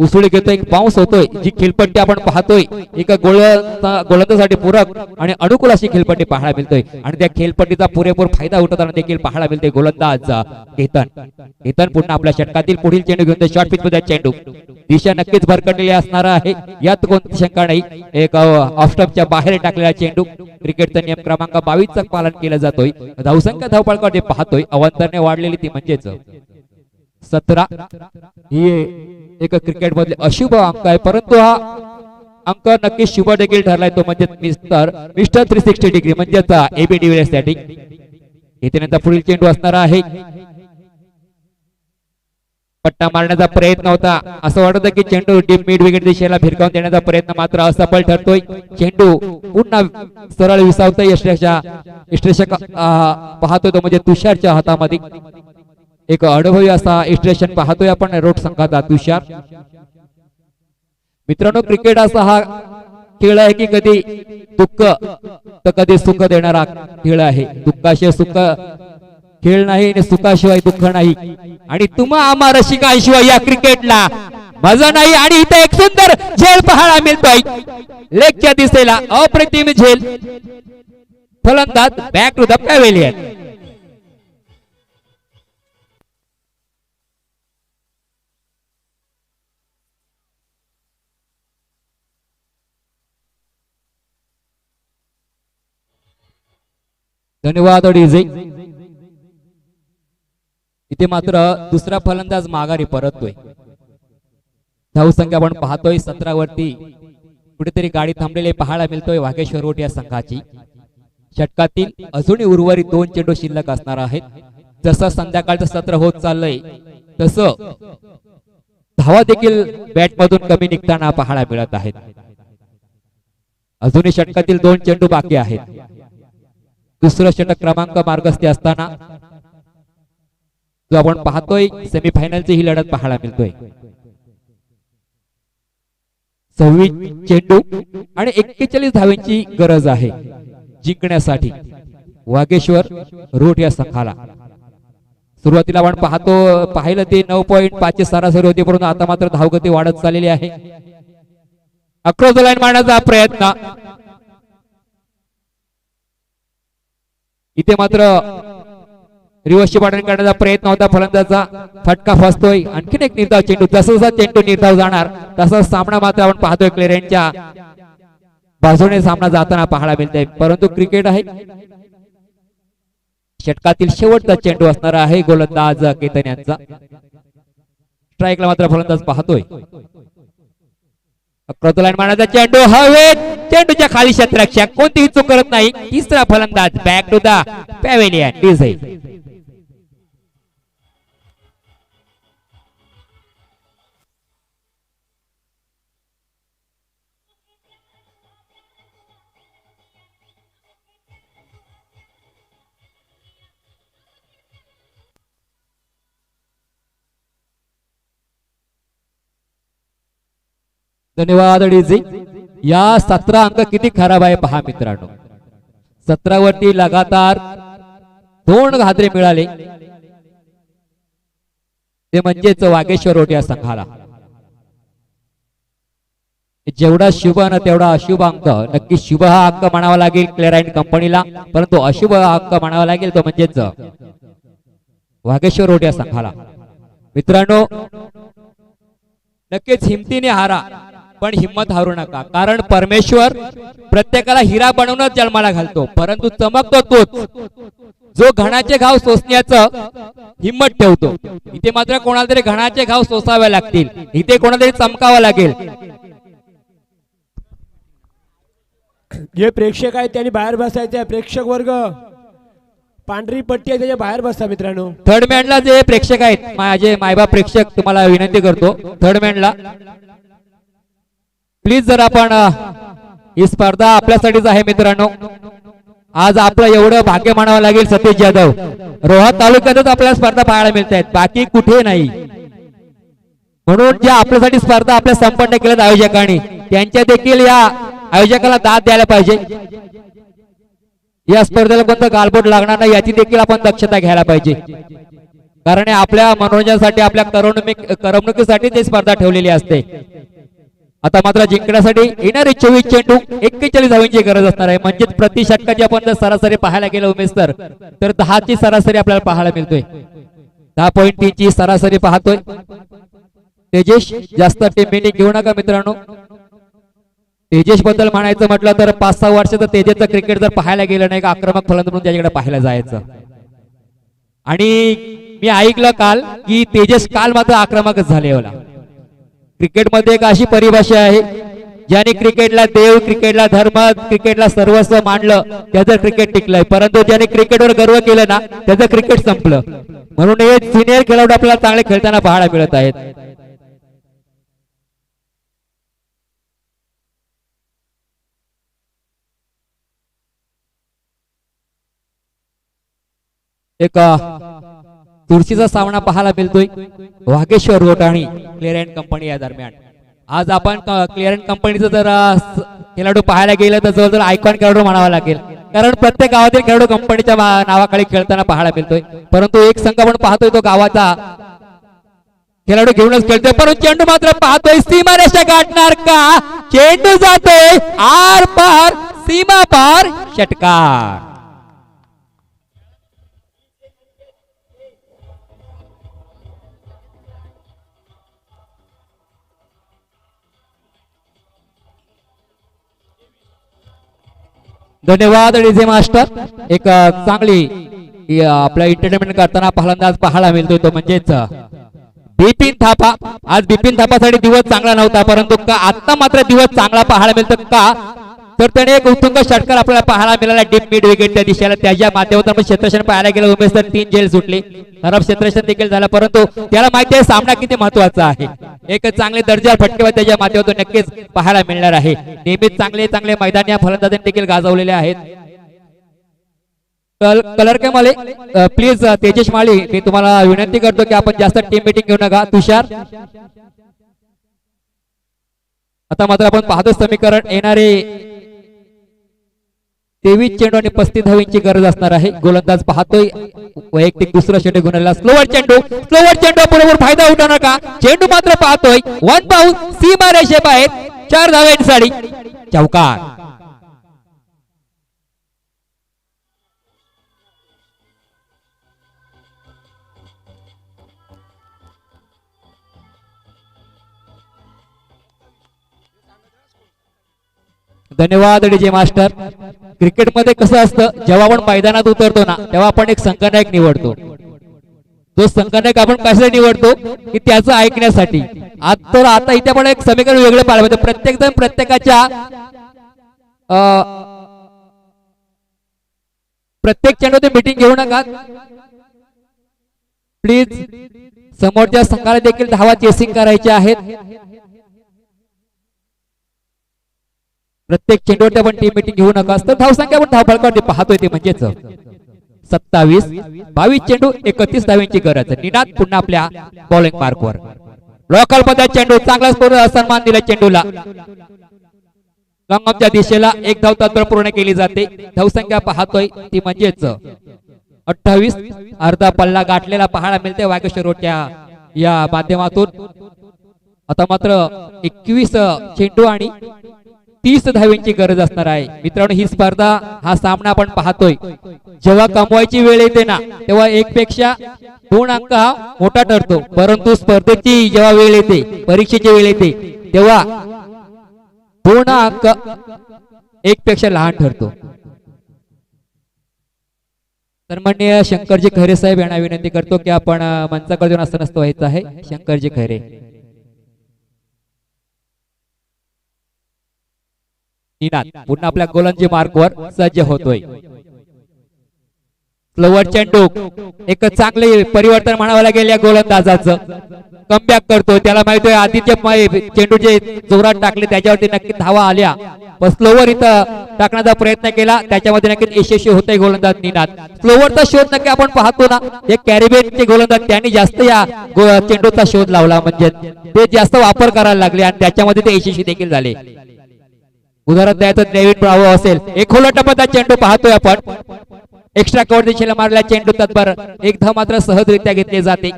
उसळी घेतोय. एक बाउन्स होतोय. जी खेळपट्टी आपण पाहतोय एक गोलंदाजासाठी पूरक आणि अनुकूल अशी खेळपट्टी पाहायला मिळतोय आणि त्या खेळपट्टीचा पुरेपूर फायदा उठवताना देखील पाहायला मिळतोय गोलंदाज केतन पुन्हा आपल्या षटकातील पुढील चेंडू घेऊन शॉर्ट पिच मध्ये चेंडू. दिशा नक्कीच भरकटलेली असणार आहे, यात कोणती शंका नाही. एक ऑफ स्टंपच्या बाहेर टाकलेला चेंडू. क्रिकेटचा नियम क्रमांक 22 चा पालन केलं जातोय. धावसंख्या धावपळाकडे पाहतोय अवांतरने वाढलेली ती म्हणजेच 17. ही एक क्रिकेट मधले अशुभ अंक आहे, परंतु हा अंक नक्की शुभ देखील ठरलाय. तो म्हणजे मिस्टर 360 डिग्री म्हणजेच एबी डिव्हिलियर्स साठी. इथे नंतर पुढील चेंडू असणार आहे. पट्टा मारण्याचा प्रयत्न होता, असं वाटत की चेंडू डीप मिड विकेट दिशेला भिरकावून देण्याचा प्रयत्न मात्र असफल ठरतोय. चेंडू पुन्हा सरळ विसावतोय. यष्टेशक पाहतोय तो म्हणजे तुषारच्या हातामध्ये. एक अनुभवी असा इस्ट्रेशन पाहतोय आपण रोड संघाचा तुषार. मित्रांनो क्रिकेट असा हा खेळ आहे की कधी दुःख तर कधी सुख देणारा खेळ आहे. दुःखाशिवाय सुख खेळ नाही आणि सुखाशिवाय दुःख नाही. आणि तुम्हा आम्हा रसिकांशिवाय या क्रिकेटला मजा नाही. आणि इथे एक सुंदर झेल पाहायला मिळतोय. लेगच्या दिशेला अप्रतिम झेल. फलंदाज बॅक टू द पॅव्हेलियन. धन्यवाद डीजे. इथे मात्र दुसरा फलंदाज माघारी परततोय. धावसंख्या आपण पाहतोय 17 वरती कुठेतरी गाडी थांबलेली पाहायला मिळतोय वाघेश्वर रोड या संघाची. षटकातील अजूनही उर्वरित 2 चेंडू शिल्लक असणार आहेत. जसं संध्याकाळचं सत्र होत चाललंय तसं धावा देखील बॅट मधून कमी निघताना पाहायला मिळत आहेत. अजूनही षटकातील 2 चेंडू बाकी आहेत. दुसरं षटक क्रमांक मार्गस्थी असताना जो आपण पाहतोय सेमीफायनलची ही लढत पाहायला मिळतोय. 26 चेंडू आणि 41 धावांची गरज आहे जिंकण्यासाठी वाघेश्वर रोड या संघाला. सुरुवातीला आपण पाहिलं ते 9.5 ची सरासरी होती, परंतु आता मात्र धावगती वाढत चाललेली आहे. अक्रॉस द लाईन मारण्याचा प्रयत्न. इथे मात्र रिव्हर्सची पाठवणी करण्याचा प्रयत्न होता. फलंदाजाचा फटका फसतोय. आणखीन एक निर्धाव चेंडू. जसा जसा चेंडू निर्धाव जाणार तसा सामना मात्र आपण पाहतोय क्लिअरच्या बाजूने सामना जाताना पाहायला मिळतोय. परंतु क्रिकेट आहे. षटकातील शेवटचा चेंडू असणार आहे गोलंदाज केतन यांचा. स्ट्राईकला मात्र फलंदाज पाहतोय. लाईन मारण्याचा चेंडू हवेत. चेंडूच्या खाली क्षेत्ररक्षक कोणतीही चूक करत नाही. तिसरा फलंदाज back to the pavilion. DJ धन्यवाद डीजे. या 17 अंक किती खराब आहे पहा मित्रांनो. 17 वरती लगातार 2 घातरे मिळाले ते म्हणजेच वाघेश्वर रोड या संघाला. जेवढा शुभ ना तेवढा अशुभ अंक, नक्की शुभ हा अंक म्हणावा लागेल क्लिअर कंपनीला, परंतु अशुभ हा अंक म्हणावा लागेल तो म्हणजेच वागेश्वर रोड या संघाला. मित्रांनो नक्कीच हिमतीने हारा, पण हिम्मत हारू नका, कारण परमेश्वर प्रत्येकाला हिरा बनवूनच जन्माला घालतो, परंतु चमकतो तोच जो घणाचे घाव सोसण्याचं हिम्मत ठेवतो. इथे मात्र कोणाला तरी घणाचे घाव सोसावे लागतील, इथे कोणाला तरी चमकावं लागेल. जे प्रेक्षक आहेत त्यांनी बाहेर बसायचे. प्रेक्षक वर्ग पांढरी पट्टी आहे त्याच्या बाहेर बसा मित्रांनो. थर्ड मॅनला जे प्रेक्षक आहेत, माझे मायबाप प्रेक्षक, तुम्हाला विनंती करतो थर्ड मॅनला प्लीज जर आपण ही स्पर्धा आपल्यासाठीच आहे मित्रांनो. आज आपलं एवढं भाग्य मानावं लागेल. सतीश जाधव रोहा तालुक्यातच आपल्याला स्पर्धा पाहायला मिळत आहेत, बाकी कुठे नाही. म्हणून ज्या आपल्यासाठी स्पर्धा आपल्या संपन्न केल्यात आयोजकांनी, त्यांच्या देखील या आयोजकाला दाद द्यायला पाहिजे. या स्पर्धेला कोणतं गालबोट लागणार नाही याची देखील आपण दक्षता घ्यायला पाहिजे, कारण आपल्या मनोरंजनासाठी आपल्या करमणुकीसाठी ते स्पर्धा ठेवलेली असते. आता मात्र जिंकण्यासाठी येणारे 24 चेंडू 41 धावांची गरज असणार आहे. म्हणजेच प्रति षटकाची आपण जर सरासरी पाहायला गेलो उमेश तर 10 ची सरासरी आपल्याला पाहायला मिळतोय. 10.3 ची सरासरी पाहतोय. तेजेश जास्त टीम मीटिंग घेऊ नका मित्रांनो. तेजेश बद्दल म्हणायचं म्हटलं तर 5-6 वर्षाचं तेजेशचं क्रिकेट जर पाहायला गेलं नाही का आक्रमक फलंदाज म्हणून त्याच्याकडे पाहायला जायचं. आणि मी ऐकलं काल की तेजेश काल मात्र आक्रमकच झाले. होला क्रिकेटमध्ये एक अशी परिभाषा आहे, ज्याने क्रिकेटला देव, क्रिकेटला धर्म, क्रिकेटला सर्वस्व मानलं त्याचं क्रिकेट टिकलंय, परंतु ज्याने क्रिकेटवर गर्व केलं ना त्याचं क्रिकेट संपलं. म्हणून हे सिनियर खेळाडू आपल्याला चांगले खेळताना पाहायला मिळत आहेत. एक तुळशीचा सामना पाहायला मिळतोय वागेश्वर रोड आणि क्लिअर अँड कंपनी या दरम्यान. आज आपण क्लिअर अँड कंपनीचं जर खेळाडू पाहायला गेलं तर जवळजवळ आयकॉन खेळाडू म्हणावा लागेल, कारण प्रत्येक गावातील खेळाडू कंपनीच्या नावाखाली खेळताना पाहायला मिळतोय. परंतु एक संघ आपण पाहतोय तो गावाचा खेळाडू घेऊनच खेळतोय, परंतु चेंडू मात्र पाहतोय सीमारेषा गाठणार का? चेंडू जातोय आर पार, सीमा पार, षटकार. धन्यवाद डीजे मास्टर. एक चांगली आपल्या एंटरटेनमेंट करताना फलंदाज पाहायला मिळतोय तो म्हणजेच बिपिन थापा. आज बिपिन थापासाठी दिवस चांगला नव्हता, परंतु का आता मात्र दिवस चांगला पाहायला मिळतो का? तर त्याने एक उत्तुंग षटकार आपल्याला पाहायला मिळाला डीप मिड विकेट त्या दिशेला. त्याच्या माध्यमातून आपण क्षेत्ररक्षण पाहायला गेलं उमेश तर 3 झेल सुटले, खराब क्षेत्ररक्षण देखील झालं, परंतु त्याला माहिती आहे सामना किती महत्वाचा आहे. एक चांगले दर्जा फटकेबाज त्याच्या माध्यमातून नक्कीच पाहायला मिळणार आहे. नेहमीच चांगले चांगले मैदान या फलंदाजांनी देखील गाजवलेले आहेत. कलर के माले प्लीज तेजेश माळी, मी तुम्हाला विनंती करतो की आपण जास्त टीम मीटिंग घेऊ नका. तुषार आता मात्र आपण पाहतो समीकरण येणारे 23 चेंडू आणि 35 धावांची गरज असणार आहे. गोलंदाज पाहतोय वैयक्तिक दुसरा चेंडू गुणवला. स्लोवर चेंडू बरोबर फायदा उठवणार का? चेंडू मात्र पाहतोय वन बाउंस, सीमा रेषेबाहेर, 4 धावांसाठी चौकार. धन्यवाद डीजे मास्टर. क्रिकेटमध्ये कसं असतं, जेव्हा आपण मैदानात उतरतो ना तेव्हा आपण एक संघनायक निवडतो. जो संघनायक आपण कशासाठी निवडतो की त्याचं ऐकण्यासाठी. तर आता इथे आपण एक समीकरण वेगळं पाहायला मिळतं. प्रत्येक जण प्रत्येकाच्या प्रत्येक चॅनलमध्ये मीटिंग घेऊ नका प्लीज. समोरच्या संघाला देखील धावा चेसिंग करायच्या आहेत. प्रत्येक चेंडूवरती आपण टीम मीटिंग घेऊ नका. तर धावसंख्या आपण धावफलकावरती पाहतोय ते म्हणजेच 27, 22 चेंडू 31 धावांची गरज. निनाद पुन्हा आपल्या बॉलिंग मार्कवर. लोकल मध्ये चेंडू चांगला सन्मान दिला चेंडूला. लॉंगऑफच्या दिशेला एक धाव तत्पर पूर्ण केली जाते. धावसंख्या पाहतोय ती म्हणजेच 28. अर्धा पल्ला गाठलेला पाहायला मिळते वागेश्वर रोडच्या या माध्यमातून. आता मात्र 21 चेंडू आणि 30 धावींची गरज असणार आहे. मित्रांनो, ही स्पर्धा, हा सामना आपण पाहतोय, जेव्हा कमवायची वेळ येते ना तेव्हा 1 पेक्षा 2 अंक हा मोठा ठरतो, परंतु स्पर्धेची जेव्हा वेळ येते, परीक्षेची वेळ येते, तेव्हा 2 अंक 1 पेक्षा लहान ठरतो. सन्माननीय शंकरजी खैरे साहेब यांना विनंती करतो की आपण मंचाकडे येऊन आसनस्थ व्हायचं आहे. शंकरजी खैरे. निनाद पुन्हा आपल्या गोलंदाजी मार्कवर सज्ज होतोय. स्लोवर चेंडू, एक चांगले परिवर्तन म्हणावं लागेल या गोलंदाजाचं. कमबॅक करतो, त्याला माहिती आहे आधीचे चेंडू जे जोरात टाकले त्याच्यावरती नक्की धावा आल्या, पण स्लोवर इथं टाकण्याचा प्रयत्न केला, त्याच्यामध्ये नक्कीच यशस्वी होतोय गोलंदाज निनाद. स्लोवरचा शोध नक्की आपण पाहतो ना, हे कॅरिबियनचे गोलंदाज त्यांनी जास्त या चेंडूचा शोध लावला, म्हणजे ते जास्त वापर करायला लागले आणि त्याच्यामध्ये ते यशस्वी देखील झाले. उदाहरण द्यायचं डेव्हिड ब्रावो असेल, एक खोला टप्प्याचा चेंडू पाहतोय आपण, एक्स्ट्रा कव्हर दिशेला मारला चेंडू तत्पर एकदा मात्र सहजरित्या घेतले जाते.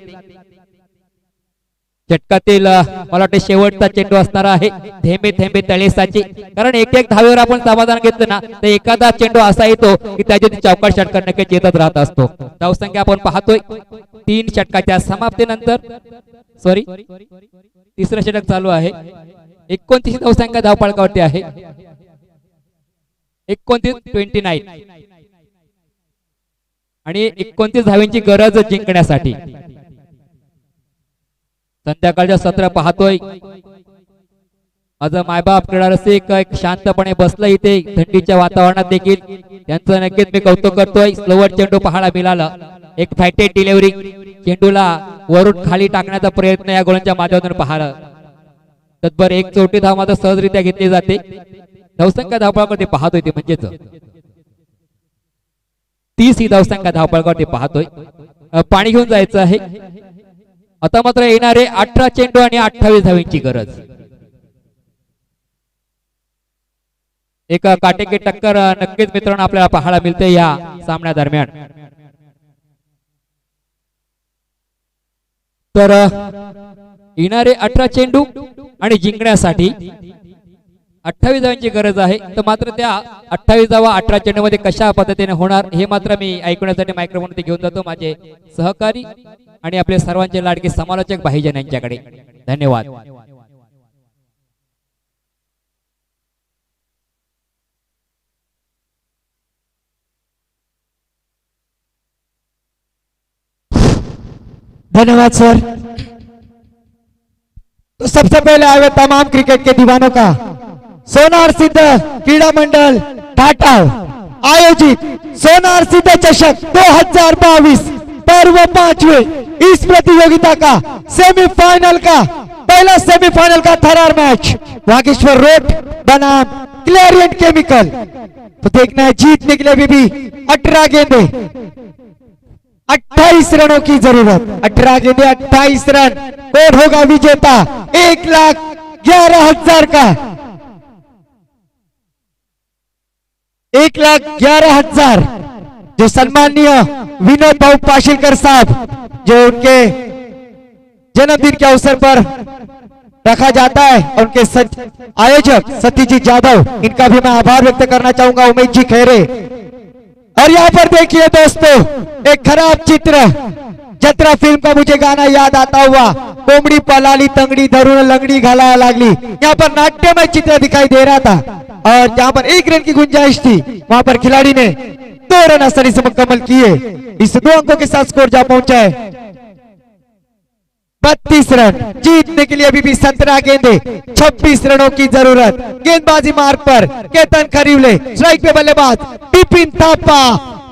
षटकातील मला वाटते शेवटचा चेंडू असणार आहे, थेंबे थेंबे तळेसाची, कारण एक धावेवर आपण समाधान घेतलं ना तर एखादा चेंडू असा येतो की त्याच्या चौकात षटकार नक्कीच येतच राहत असतो. धावसंख्या आपण पाहतोय 3 षटकाच्या समाप्तीनंतर, सॉरी, तिसरं षटक चालू आहे. 29 धावसंख्या धावफलकावरती आहे, 29 आणि 29 धावींची गरज जिंकण्यासाठी. संध्याकाळच्या सत्र पाहतोय, माझं मायबाप क्रीडा रसिक एक शांतपणे बसलं इथे थंडीच्या वातावरणात देखील, त्यांचं नक्कीच मी कौतुक करतोय. स्लोवर चेंडू पाहायला मिळाला, एक फायटेड डिलिव्हरी, चेंडूला वरून खाली टाकण्याचा प्रयत्न या गोलांच्या माध्यमातून पाहायला. तत्पर एक चौथी धाव मात्र सहजरित्या घेतली जाते. धावसंख्या धावपळावरती पाहतोय ते म्हणजेच 30 ही धावसंख्या धावपळावरती पाहतोय. पाणी घेऊन जायचं आहे. आता मात्र येणारे 18 चेंडू आणि 28 धावींची गरज. एक काटेकी टक्कर नक्कीच मित्रांनो आपल्याला पाहायला मिळते या सामन्या दरम्यान. तर येणारे 18 चेंडू आणि जिंकण्यासाठी 28 धावांची गरज आहे. तर मात्र त्या 28 धावा 18 चेंडू मध्ये कशा पद्धतीने होणार हे मात्र मी ऐकण्यासाठी मायक्रोफोन घेऊन जातो माझे सहकारी आणि आपले सर्वांचे लाडके समालोचक भाईजन यांच्याकडे. धन्यवाद. धन्यवाद सर। तो सबसे पहले आए हुए तमाम क्रिकेट के दीवानों का सोनार सिद्ध क्रीड़ा मंडल टाटा आयोजित सोनार सिद्ध चषक 2022 पर्व 5वें इस प्रतियोगिता का सेमीफाइनल का पहला सेमीफाइनल का थरार मैच वागेश्वर रोड बनाम क्लेरियन केमिकल। तो देखना है जीतने के लिए भी 18 गेंदे 28 रनों की जरूरत। 18 गेंदे 28 रन। कौन होगा विजेता? 1,11,000 का 1,11,000 जो सम्माननीय विनोद भाऊ पाशिलकर साहब जो उनके जन्मदिन के अवसर पर रखा जाता है, उनके आयोजक सत्यजीत यादव, इनका भी मैं आभार व्यक्त करना चाहूंगा। उमेश जी खैरे। और यहाँ पर देखिए दोस्तों एक खराब चित्र, जत्रा फिल्म का मुझे गाना याद आता हुआ, कोंबडी पलाली तंगड़ी धरून लंगड़ी घालाया लागली। यहाँ पर नाट्यमय चित्र दिखाई दे रहा था और जहाँ पर 1 रन की गुंजाइश थी वहां पर खिलाड़ी ने 2 रन आसानी से मुकम्मल किए। इस 2 अंकों के साथ स्कोर जा पहुंचा है 32 रन। जीतने के लिए अभी भी 17 गेंदे 26 रनों की जरूरत। गेंदबाजी मार्ग पर केतन खरीवले, स्ट्राइक पे बल्लेबाज बिपिन थापा।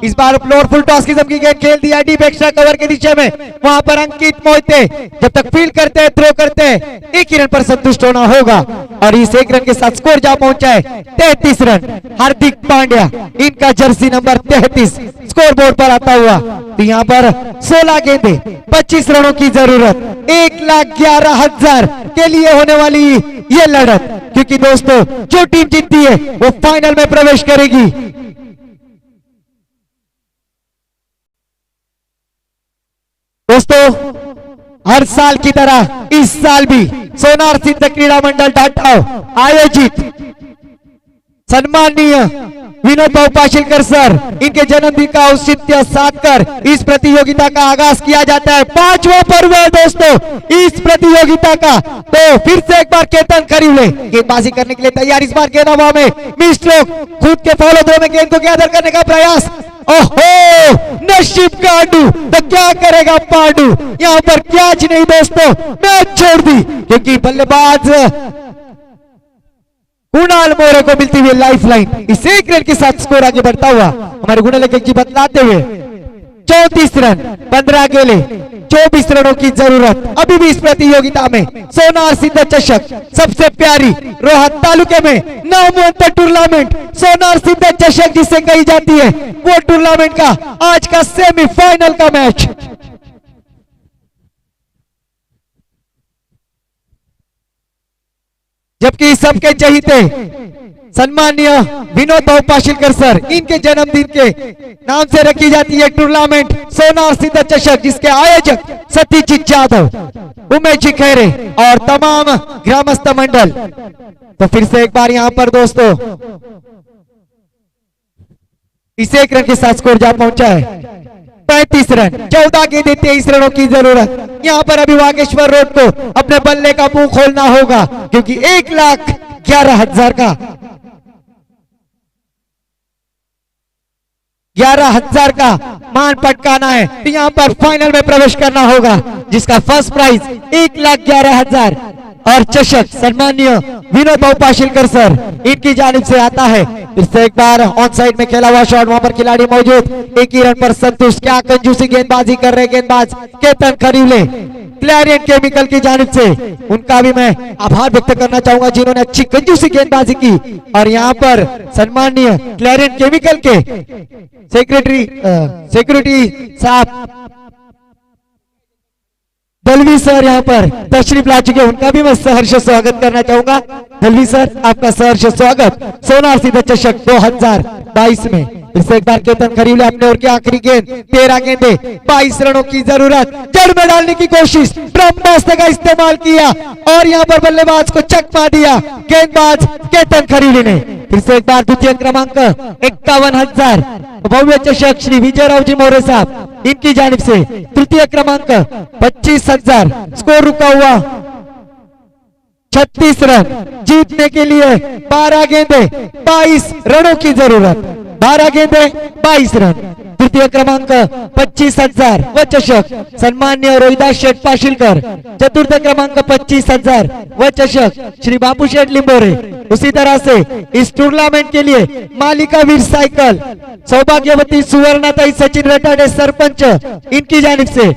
इस बार फ्लोर फुल टॉस किस्म की गेंद खेल दिया डीप एक्स्ट्रा कवर के दिशा में, वहां पर अंकित मोहिते जब तक फील्ड करते हैं थ्रो करते हैं 1 ही रन पर संतुष्ट होना होगा। और इस 1 रन के साथ स्कोर जा पहुंचा है 33 रन। हार्दिक पांड्या इनका जर्सी नंबर 33 स्कोर बोर्ड पर आता हुआ। तो यहाँ पर 16 गेंदे 25 रनों की जरूरत। 1,11,000 के लिए होने वाली ये लड़त, क्योंकि दोस्तों जो टीम जीतती है वो फाइनल में प्रवेश करेगी। दोस्तों हर साल की तरह इस साल भी सोनार सिद्ध क्रीडा मंडल ढाटाव आयोजित सम्माननीय विनोद भाऊ पाशिलकर सर इनके जन्मदिन का औचित्य साध कर इस प्रतियोगिता का आगाज किया जाता है। 5वां पर्व है दोस्तों इस प्रतियोगिता का। तो फिर से एक बार केतन खरीवले गेंदबाजी करने के लिए तैयार। इस बार गेंद हवा में मिस लोग खुद के फॉलो थ्रो में गेंद को गैदर करने का प्रयास। ओहो नसीब कांडू तो क्या करेगा पांडू, यहाँ पर कैच नहीं दोस्तों, मैच छोड़ दी क्योंकि बल्लेबाज कुणाल मोरे को मिलती हुई लाइफ लाइन। इस एक रन के साथ स्कोर आगे बढ़ता हुआ हमारे गुणलेखक जी बतलाते हुए 34 रन 15 गेले 24 रनों की जरूरत अभी भी इस प्रतियोगिता में। सोनार सिद्ध चषक सबसे प्यारी रोहत तालुके में नामवंत टूर्नामेंट सोनार सिद्ध चषक जिसे कही जाती है, वो टूर्नामेंट का आज का सेमीफाइनल का मैच। जबकि सबके चहीते सम्माननीय विनोद भाऊ पाशिलकर सर इनके जन्मदिन के नाम से रखी जाती है टूर्नामेंट सोनार सिद्ध चषक, जिसके आयोजक सतीजीत जाधव, उमेश जी खैरे और तमाम ग्रामस्थ मंडल। तो फिर से एक बार यहाँ पर दोस्तों इस एक रन के साथ स्कोर जा पहुंचा है 35 रन 14 गेंदे 23 रनों की जरूरत। यहाँ पर अभी वागेश्वर रोड को अपने बल्ले का मुंह खोलना होगा क्योंकि 1,11,000 का 11,000 का मान पटकाना है। तो यहाँ पर फाइनल में प्रवेश करना होगा जिसका फर्स्ट प्राइज 1,11,000 और चषक सम्माननीय विनोद भाऊ पाशिलकर सर इनकी जानिब से आता है। इससे एक बार ऑन साइड में खेला हुआ शॉट, वहां पर खिलाड़ी मौजूद, एक ही रन पर संतुष्ट। क्या कंजूसी गेंदबाजी कर रहे गेंदबाज केतन खरीवले क्लैरियन केमिकल की जानिब से, उनका भी मैं आभार व्यक्त करना चाहूंगा जिन्होंने अच्छी कंजूसी गेंदबाजी की। और यहाँ पर सम्माननीय क्लैरियन केमिकल के सिक्योरिटी साहब दलवी सर यहाँ पर तशरीफ ला चुके, उनका भी मैं सहर्ष स्वागत करना चाहूंगा। दलवी सर आपका सहर्ष स्वागत सोनार सिद्ध चषक 2022 में। इससे एक बार केतन खरीवले अपने ओर की आखिरी गेंद 13 गेंदे 22 रनों की जरूरत, जड़ में डालने की कोशिश, ब्रह्मास्त्र का इस्तेमाल किया और यहाँ पर बल्लेबाज को चकमा दिया गेंदबाज केतन खरीवले ने। फिर से एक बार द्वितीय क्रमांक 51,000 भव्य चषक श्री विजयराव जी मोरे साहब इनकी जानिब से। तृतीय क्रमांक 25,000 स्कोर रुका हुआ 36 रन जीतने के लिए 12 गेंदे 22 रनों की जरूरत, 12 गेंदे 22 रन। तृतीय क्रमांक 25,000 व चषक सम्मान्य रोहिदास शेठ पाशिलकर। चतुर्थ क्रमांक 25,000 व चषक श्री बापू शेठ लिंबोरे। उसी तरह से इस टूर्नामेंट के लिए मालिका वीर साइकिल सौभाग्यवती सुवर्णाताई सचिन रटाडे सरपंच इनकी जानिब से।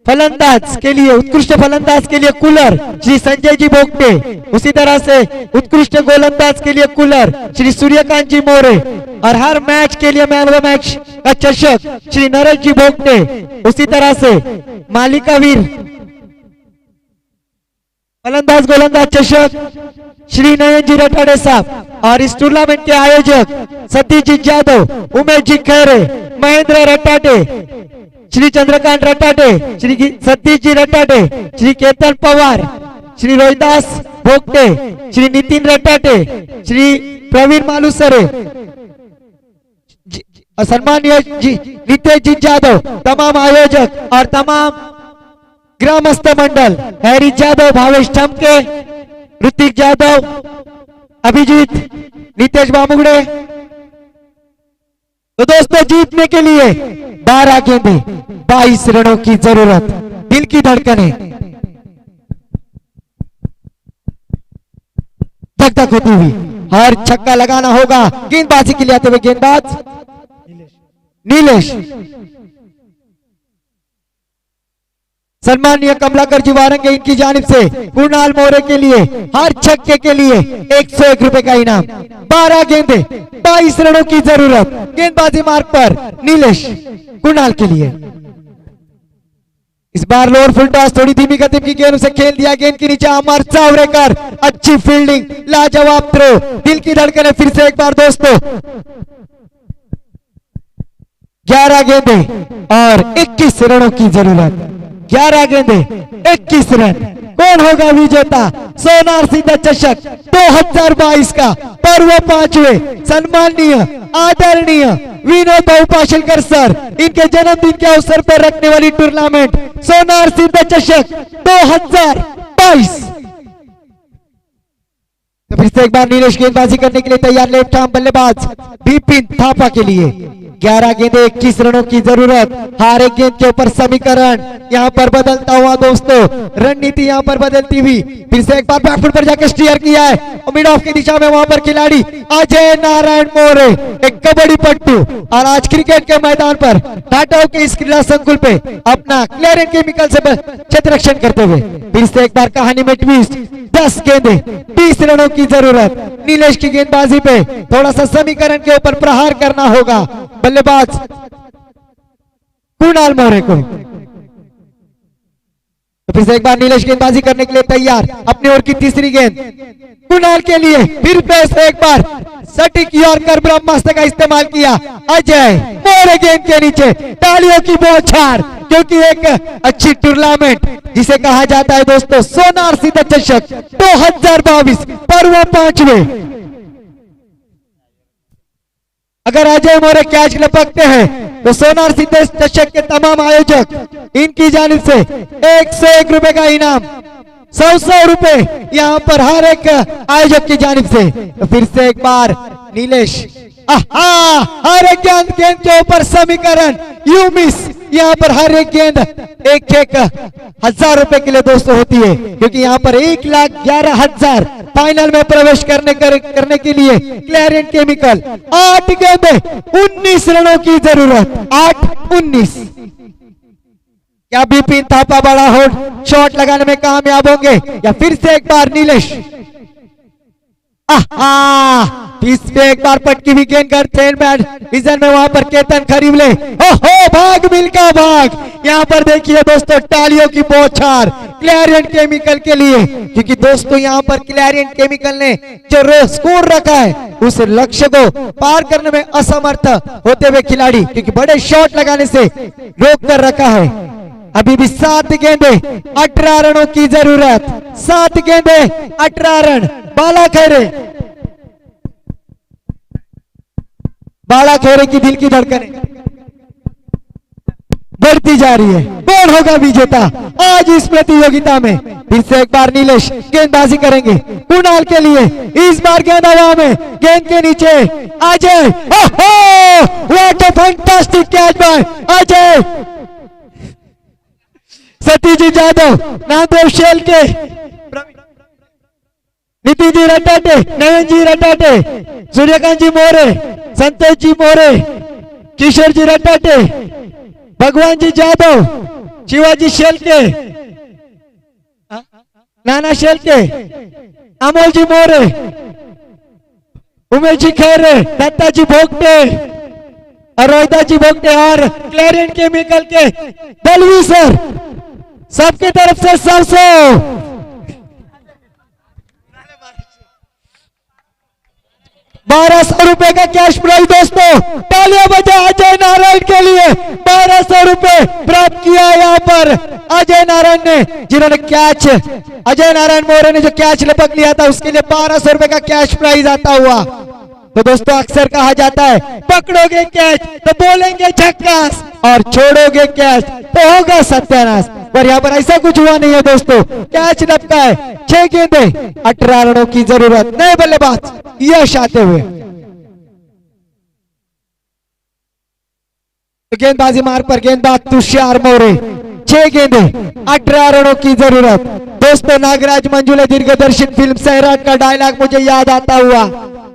फलंदाज के लिए उत्कृष्ट फलंदाज के लिए कूलर श्री संजय जी बोगटे। उसी तरह से उत्कृष्ट गोलंदाज के लिए कूलर श्री सूर्यकांत जी मोरे। और हर मैच के लिए मैन ऑफ द मैच का चषक श्री नरेश जी बोगटे। उसी तरह से मालिका वीर फलंदाज गोलंदाज चषक श्री नयन जी रटाडे साहब। और इस टूर्नामेंट के आयोजक सतीजीत जाधव, उमेश जी खैरे, महेंद्र रटाडे, श्री चंद्रकांत रटाडे, श्री सतीश जी रटाडे, श्री केतन पवार, श्री रोहिदास भोगटे, श्री नितिन रटाडे, श्री प्रवीण मालूसरे, सम्मानीय जी नितेश जी जाधव, तमाम आयोजक और तमाम ग्रामस्थ मंडल, हैरी जाधव, भावेश ठमके, ऋतिक जाधव, अभिजीत, नितेश बामुगड़े। तो दोस्तों जीतने के लिए 12 गेंदे 22 रनों की जरूरत। दिल की धड़कने धक धक होती हुई, हर छक्का लगाना होगा। गेंदबाजी के लिए आते हुए गेंदबाज नीलेश। सम्मानीय कमलाकर जी वारंगे इनकी जानिब से कुणाल मोरे के लिए हर छक्के के लिए 101 रुपए का इनाम। 12 गेंदे 22 रनों की जरूरत। गेंदबाजी मार्ग पर नीलेश कुणाल के लिए। इस बार लोअर फुल टॉस थोड़ी धीमी गति की गेंद उसे खेल दिया। गेंद के नीचे अमर चावरेकर, अच्छी फील्डिंग, लाजवाब थ्रो। दिल की धड़कन है फिर से एक बार दोस्तों। 11 गेंदे और 21 रनों की जरूरत। 11 गेंदे 21 रन। कौन होगा विजेता? सोनार सीधा चषक 2022 का पर्व 5वें सम्माननीय आदरणीय विनोद भाऊ पाशिलकर सर इनके जन्मदिन के अवसर पर रखने वाली टूर्नामेंट सोनार सीधा चषक 2022। तो फिर से एक बार नीलेश गेंदबाजी करने के लिए तैयार। लेफ्ट आर्म बल्लेबाज बिपिन थापा के लिए 11 गेंदे 21 रनों की जरूरत। हर एक गेंद के ऊपर समीकरण यहाँ पर बदलता हुआ दोस्तों, रणनीति यहाँ पर बदलती हुई। फिर से एक बार बैकफुट पर जाकर स्टीयर किया है और मिड ऑफ की दिशा में वहां पर खिलाड़ी अजय नारायण मोरे, एक कबड्डी पट्टू, और आज क्रिकेट के मैदान पर टाटाओं के इस क्रीड़ा संकुल पे अपना क्लियरेंट केमिकल से क्षेत्र रक्षण करते हुए। फिर से एक बार कहानी में ट्विस्ट। 10 गेंदे 20 रनों की जरूरत। नीलेश की गेंदबाजी पे थोड़ा सा समीकरण के ऊपर प्रहार करना होगा बल्लेबाज कुणाल मोरे को। तो फिर से एक बार नीलेश गेंदबाजी करने के लिए तैयार। अपनी ओर की तीसरी गेंद कुणाल के लिए। फिर से एक बार सटीक यॉर्कर ब्रह्मास्त्र का इस्तेमाल किया अजय मोरे गेंद के नीचे। तालियों की बौछार, क्योंकि एक अच्छी टूर्नामेंट जिसे कहा जाता है दोस्तों सोनार सीधा चषक 2022 पर्व 5वें। अगर अजय मोरे कैच लपकते हैं तो सोनार सीधे चषक के तमाम आयोजक इनकी जानिब से 101 रुपए का इनाम, 100 रुपए यहाँ पर हर एक आयोजक की जानिब से। तो फिर से एक बार नीलेश, हर एक गेंद के ऊपर समीकरण यू मिस। यहाँ पर हर एक गेंद 1,000 रुपए के लिए दोस्तों होती है, क्योंकि यहाँ पर 1,11,000 फाइनल में प्रवेश करने के लिए क्लियरेंट केमिकल। 8 गेंदे 19 रनों की जरूरत। 8-19। क्या बिपिन थापा बड़ा होल्ड शॉट लगाने में कामयाब होंगे या फिर से एक बार नीलेश? इस पे एक बार पटकी भी गेंद कर विजन में वहां पर केतन खरीवले। ओहो, भाग मिलका भाग। यहाँ पर देखिए दोस्तों तालियों की बौछार क्लियरेंट केमिकल के लिए, क्योंकि दोस्तों यहाँ पर क्लियरेंट केमिकल ने जो स्कोर रखा है उस लक्ष्य को पार करने में असमर्थ होते हुए खिलाड़ी, क्योंकि बड़े शॉट लगाने से रोक कर रखा है। अभी भी 7 गेंदे 18 रनों की जरूरत। 7 गेंदे 18 रन। बाला खेरे की दिल की धड़कनें बढ़ती जा रही है। कौन होगा विजेता आज इस प्रतियोगिता में? फिर से एक बार नीलेश गेंदबाजी करेंगे कुणाल के लिए। इस बार गेंद हवा में, गेंद के नीचे Ajay. What a fantastic catch by Ajay. Satish Jadhav, Namdev Shelke, Niti ji Ratate, Nayan ji Ratate, Suryakant ji More, Santosh ji More, Kishor ji Ratate, Bhagwan ji Jadhav, Shivaji Shelke, नाना शेलके, अमोल जी मोरे, उमेश जी खैरे, दत्ता जी भोगटे, अरोहिता जी भोगटे और क्लियरेंट केमिकल के दलवी सर, सबके तरफ से 100 1200 रुपए का कैश प्राइज दोस्तों। तालियां बजा अजय नारायण के लिए। 1200 रुपए प्राप्त किया यहाँ पर अजय नारायण ने, जिन्होंने कैच, अजय नारायण मोरे ने जो कैच लपक लिया था उसके लिए 1200 रुपए का कैश प्राइज आता हुआ। तो दोस्तों अक्सर कहा जाता है पकड़ोगे कैच तो बोलेंगे झक्कास और छोड़ोगे कैच तो होगा सत्यानाश, पर यहाँ पर ऐसा कुछ हुआ नहीं है दोस्तों। कैच लपका है। 6 गेंदे 18 रनों की जरूरत। नए बल्लेबाज यश आते हुए गेंदबाजी मार्ग पर गेंदबाज तुषार मोरे। 6 गेंदे 18 रनों की जरूरत। दोस्तों नागराज मंजुले दीर्घदर्शित फिल्म सैराट का डायलॉग मुझे याद आता हुआ,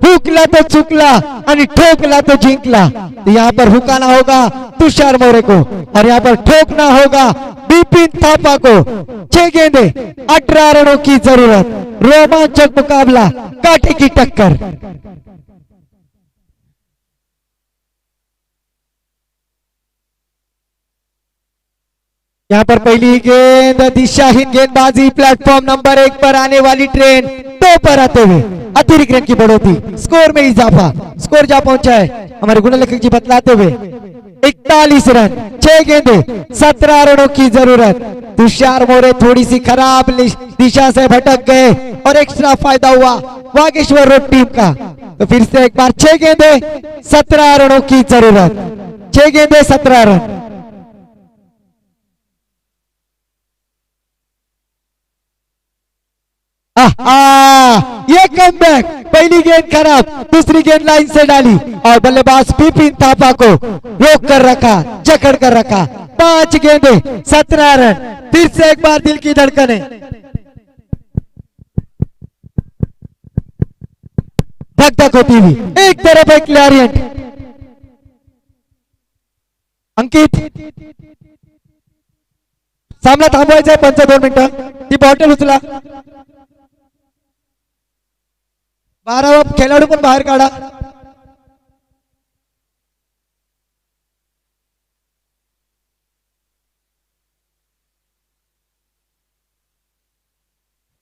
हुकला तो चुकला आणि ठोकला तो जिंकला। तो यहाँ पर हुकाना होगा तुषार मोरे को और यहाँ पर ठोकना होगा बिपिन थापा को। 6 गेंदे 18 रनों की जरूरत। रोमांचक मुकाबला, कांटे की टक्कर। यहाँ पर पहली गेंद दिशाहीन गेंदबाजी। प्लेटफॉर्म नंबर 1 पर आने वाली ट्रेन 2 पर आते हुए अतिरिक्त रन की बढ़ोतरी, स्कोर में इजाफा। स्कोर जा पहुंचा है हमारे गुणलेखक जी बतलाते हुए 41 रन। 6 गेंदे 17 रनों की जरूरत। तुषार मोरे थोड़ी सी खराब दिशा से भटक गए और एक्स्ट्रा फायदा हुआ वागेश्वर रोड टीम का। तो फिर से एक बार 6 गेंदे 17 रनों की जरूरत, 6 गेंदे 17 रन। ये कमबैक, पहली गेंद खराब, दूसरी गेंद लाइन से डाली और बल्लेबाज बिपिन थापा को रोक कर रखा, जकड़ कर रखा। 5 गेंदे 17 रन। फिर से एक बार दिल की धड़कनें, धक धक होती हुई। एक तरफ एक क्लैरियट, अंकित सामना थांबवायचा आहे 2 मिनिटं। ती बॉटल उचला, 12वा खेळाडू पण बाहेर काढा।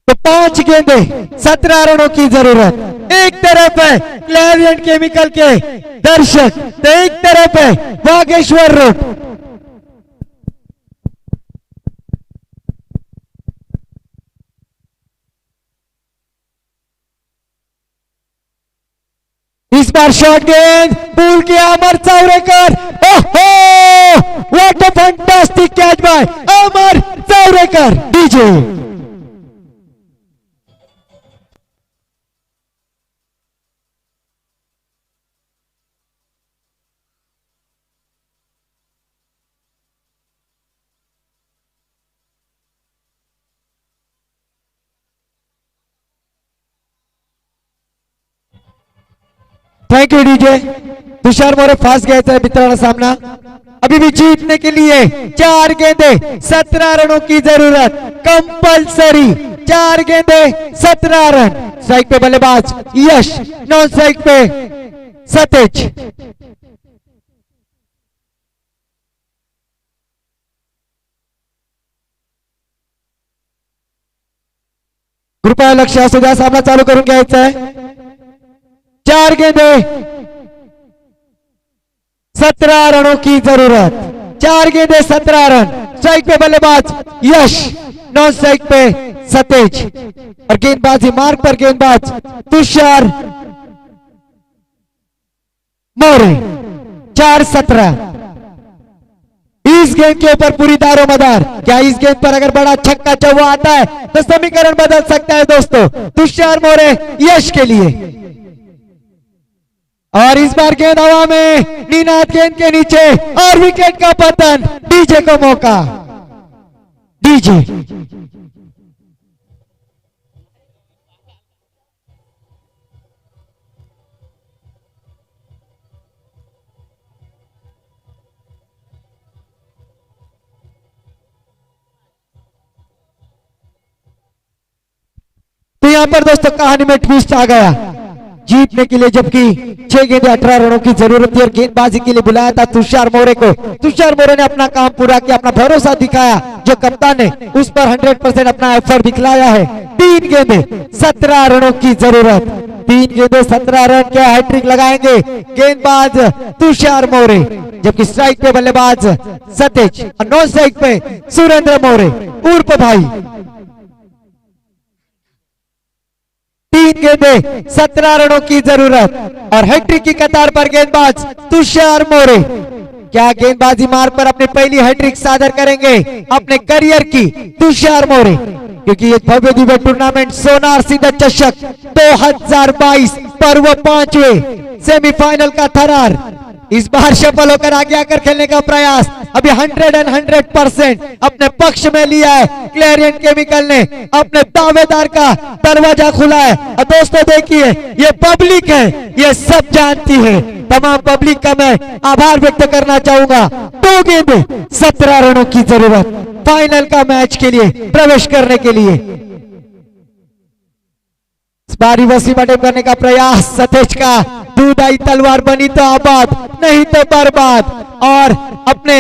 तो 5 गेंदे 17 रनों की जरूरत। एक तरफ है क्लैरियट केमिकल के दर्शक, तो एक तरफ है वागेश्वर रोड। इस बार शॉर्ट गेंद पुल किया अमर चावरेकर। ओहो, what a fantastic catch by Amar Chavrekar. DJ thank you DJ. Tushar More fast घ्यायचा आहे मित्रांनो सामना। अभी भी जीतने के लिए 4 गेंदे 17 रनों की जरूरत, कंपल्सरी 4 गेंदे 17 रन। स्ट्राइक पे बल्लेबाज यश, नॉन स्ट्राइक पे सतेज। कृपया लक्ष असू द्या, सामना चालू करून घ्यायचा आहे। 4 गेंदे 17 रनों की जरूरत, 4 गेंदे 17 रन। स्ट्राइक पे बल्लेबाज यश, नॉन स्ट्राइक पे सतेज और गेंदबाजी मार्ग पर गेंदबाज तुषार मोरे। 4-17। इस गेंद के ऊपर पूरी दारोमदार। क्या इस गेंद पर अगर बड़ा छक्का चौवा आता है तो समीकरण बदल सकता है दोस्तों, तुषार मोरे यश के लिए। और इस बार गेंद हवा में, निनाद गेंद के नीचे और विकेट का पतन। डीजे को मौका, डीजे तो यहां पर दोस्तों कहानी में ट्विस्ट आ गया। जीतने के लिए जबकि 6 गेंदे 18 रनों की जरूरत थी और गेंदबाजी के लिए बुलाया था तुषार मोरे को। तुषार मोरे ने अपना काम पूरा किया, अपना भरोसा दिखाया, जो कप्तान ने उस पर 100% अपना एफर्ट दिखलाया है। 3 गेंदे 17 रनों की जरूरत, 3 गेंदे 17 रन के हैट्रिक लगाएंगे गेंदबाज तुषार मोरे। जबकि स्ट्राइक पे बल्लेबाज सतेज और नॉन स्ट्राइक पे सुरेंद्र मोरे उर्फ भाई। 3 गेंदे 17 रनों की जरूरत और हैट्रिक की कतार पर गेंदबाज तुषार मोरे। क्या गेंदबाजी मार्ग पर अपनी पहली हैट्रिक सादर करेंगे अपने करियर की तुषार मोरे? क्योंकि ये भव्य दिव्य टूर्नामेंट सोनार सिंह चषक 2022 पर्व 5वें सेमीफाइनल का थरार इस बार सफल होकर आगे आकर खेलने का प्रयास अभी 100% अपने पक्ष में लिया है। क्लैरियट केमिकल ने अपने दावेदार का दरवाजा खुला है और दोस्तों देखिए ये पब्लिक है, ये सब जानती है। तमाम पब्लिक का मैं आभार व्यक्त करना चाहूंगा। 2 गेंदे 17 रनों की जरूरत फाइनल का मैच के लिए प्रवेश करने के लिए। बारी वसी अटेम्प्ट करने का प्रयास सतेज का, दूधाई तलवार बनी तो आबाद नहीं तो बर्बाद। और अपने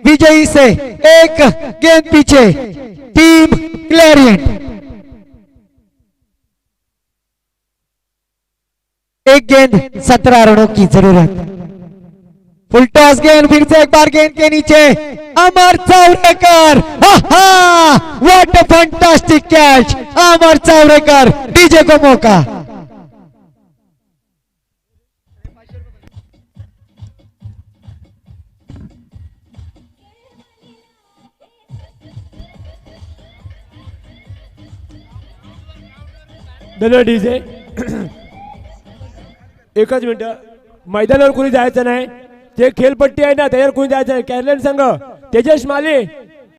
विजयी से 1 गेंद पीछे टीम क्लैरियट। 1 गेंद 17 रनों की जरूरत। फुल टॉस गेंद फिर से एक बार गेंद के नीचे Amar Chavrekar, what a fantastic catch. Amar Chavrekar, DJ को मौका। धन्यवाद डीजे। एकच मिनिट, मैदानावर कोणी जायचं नाही, ते खेळपट्टी आहे ना त्याच्यावर कोणी जायचं नाही। कॅरलेन संघ तेजस माली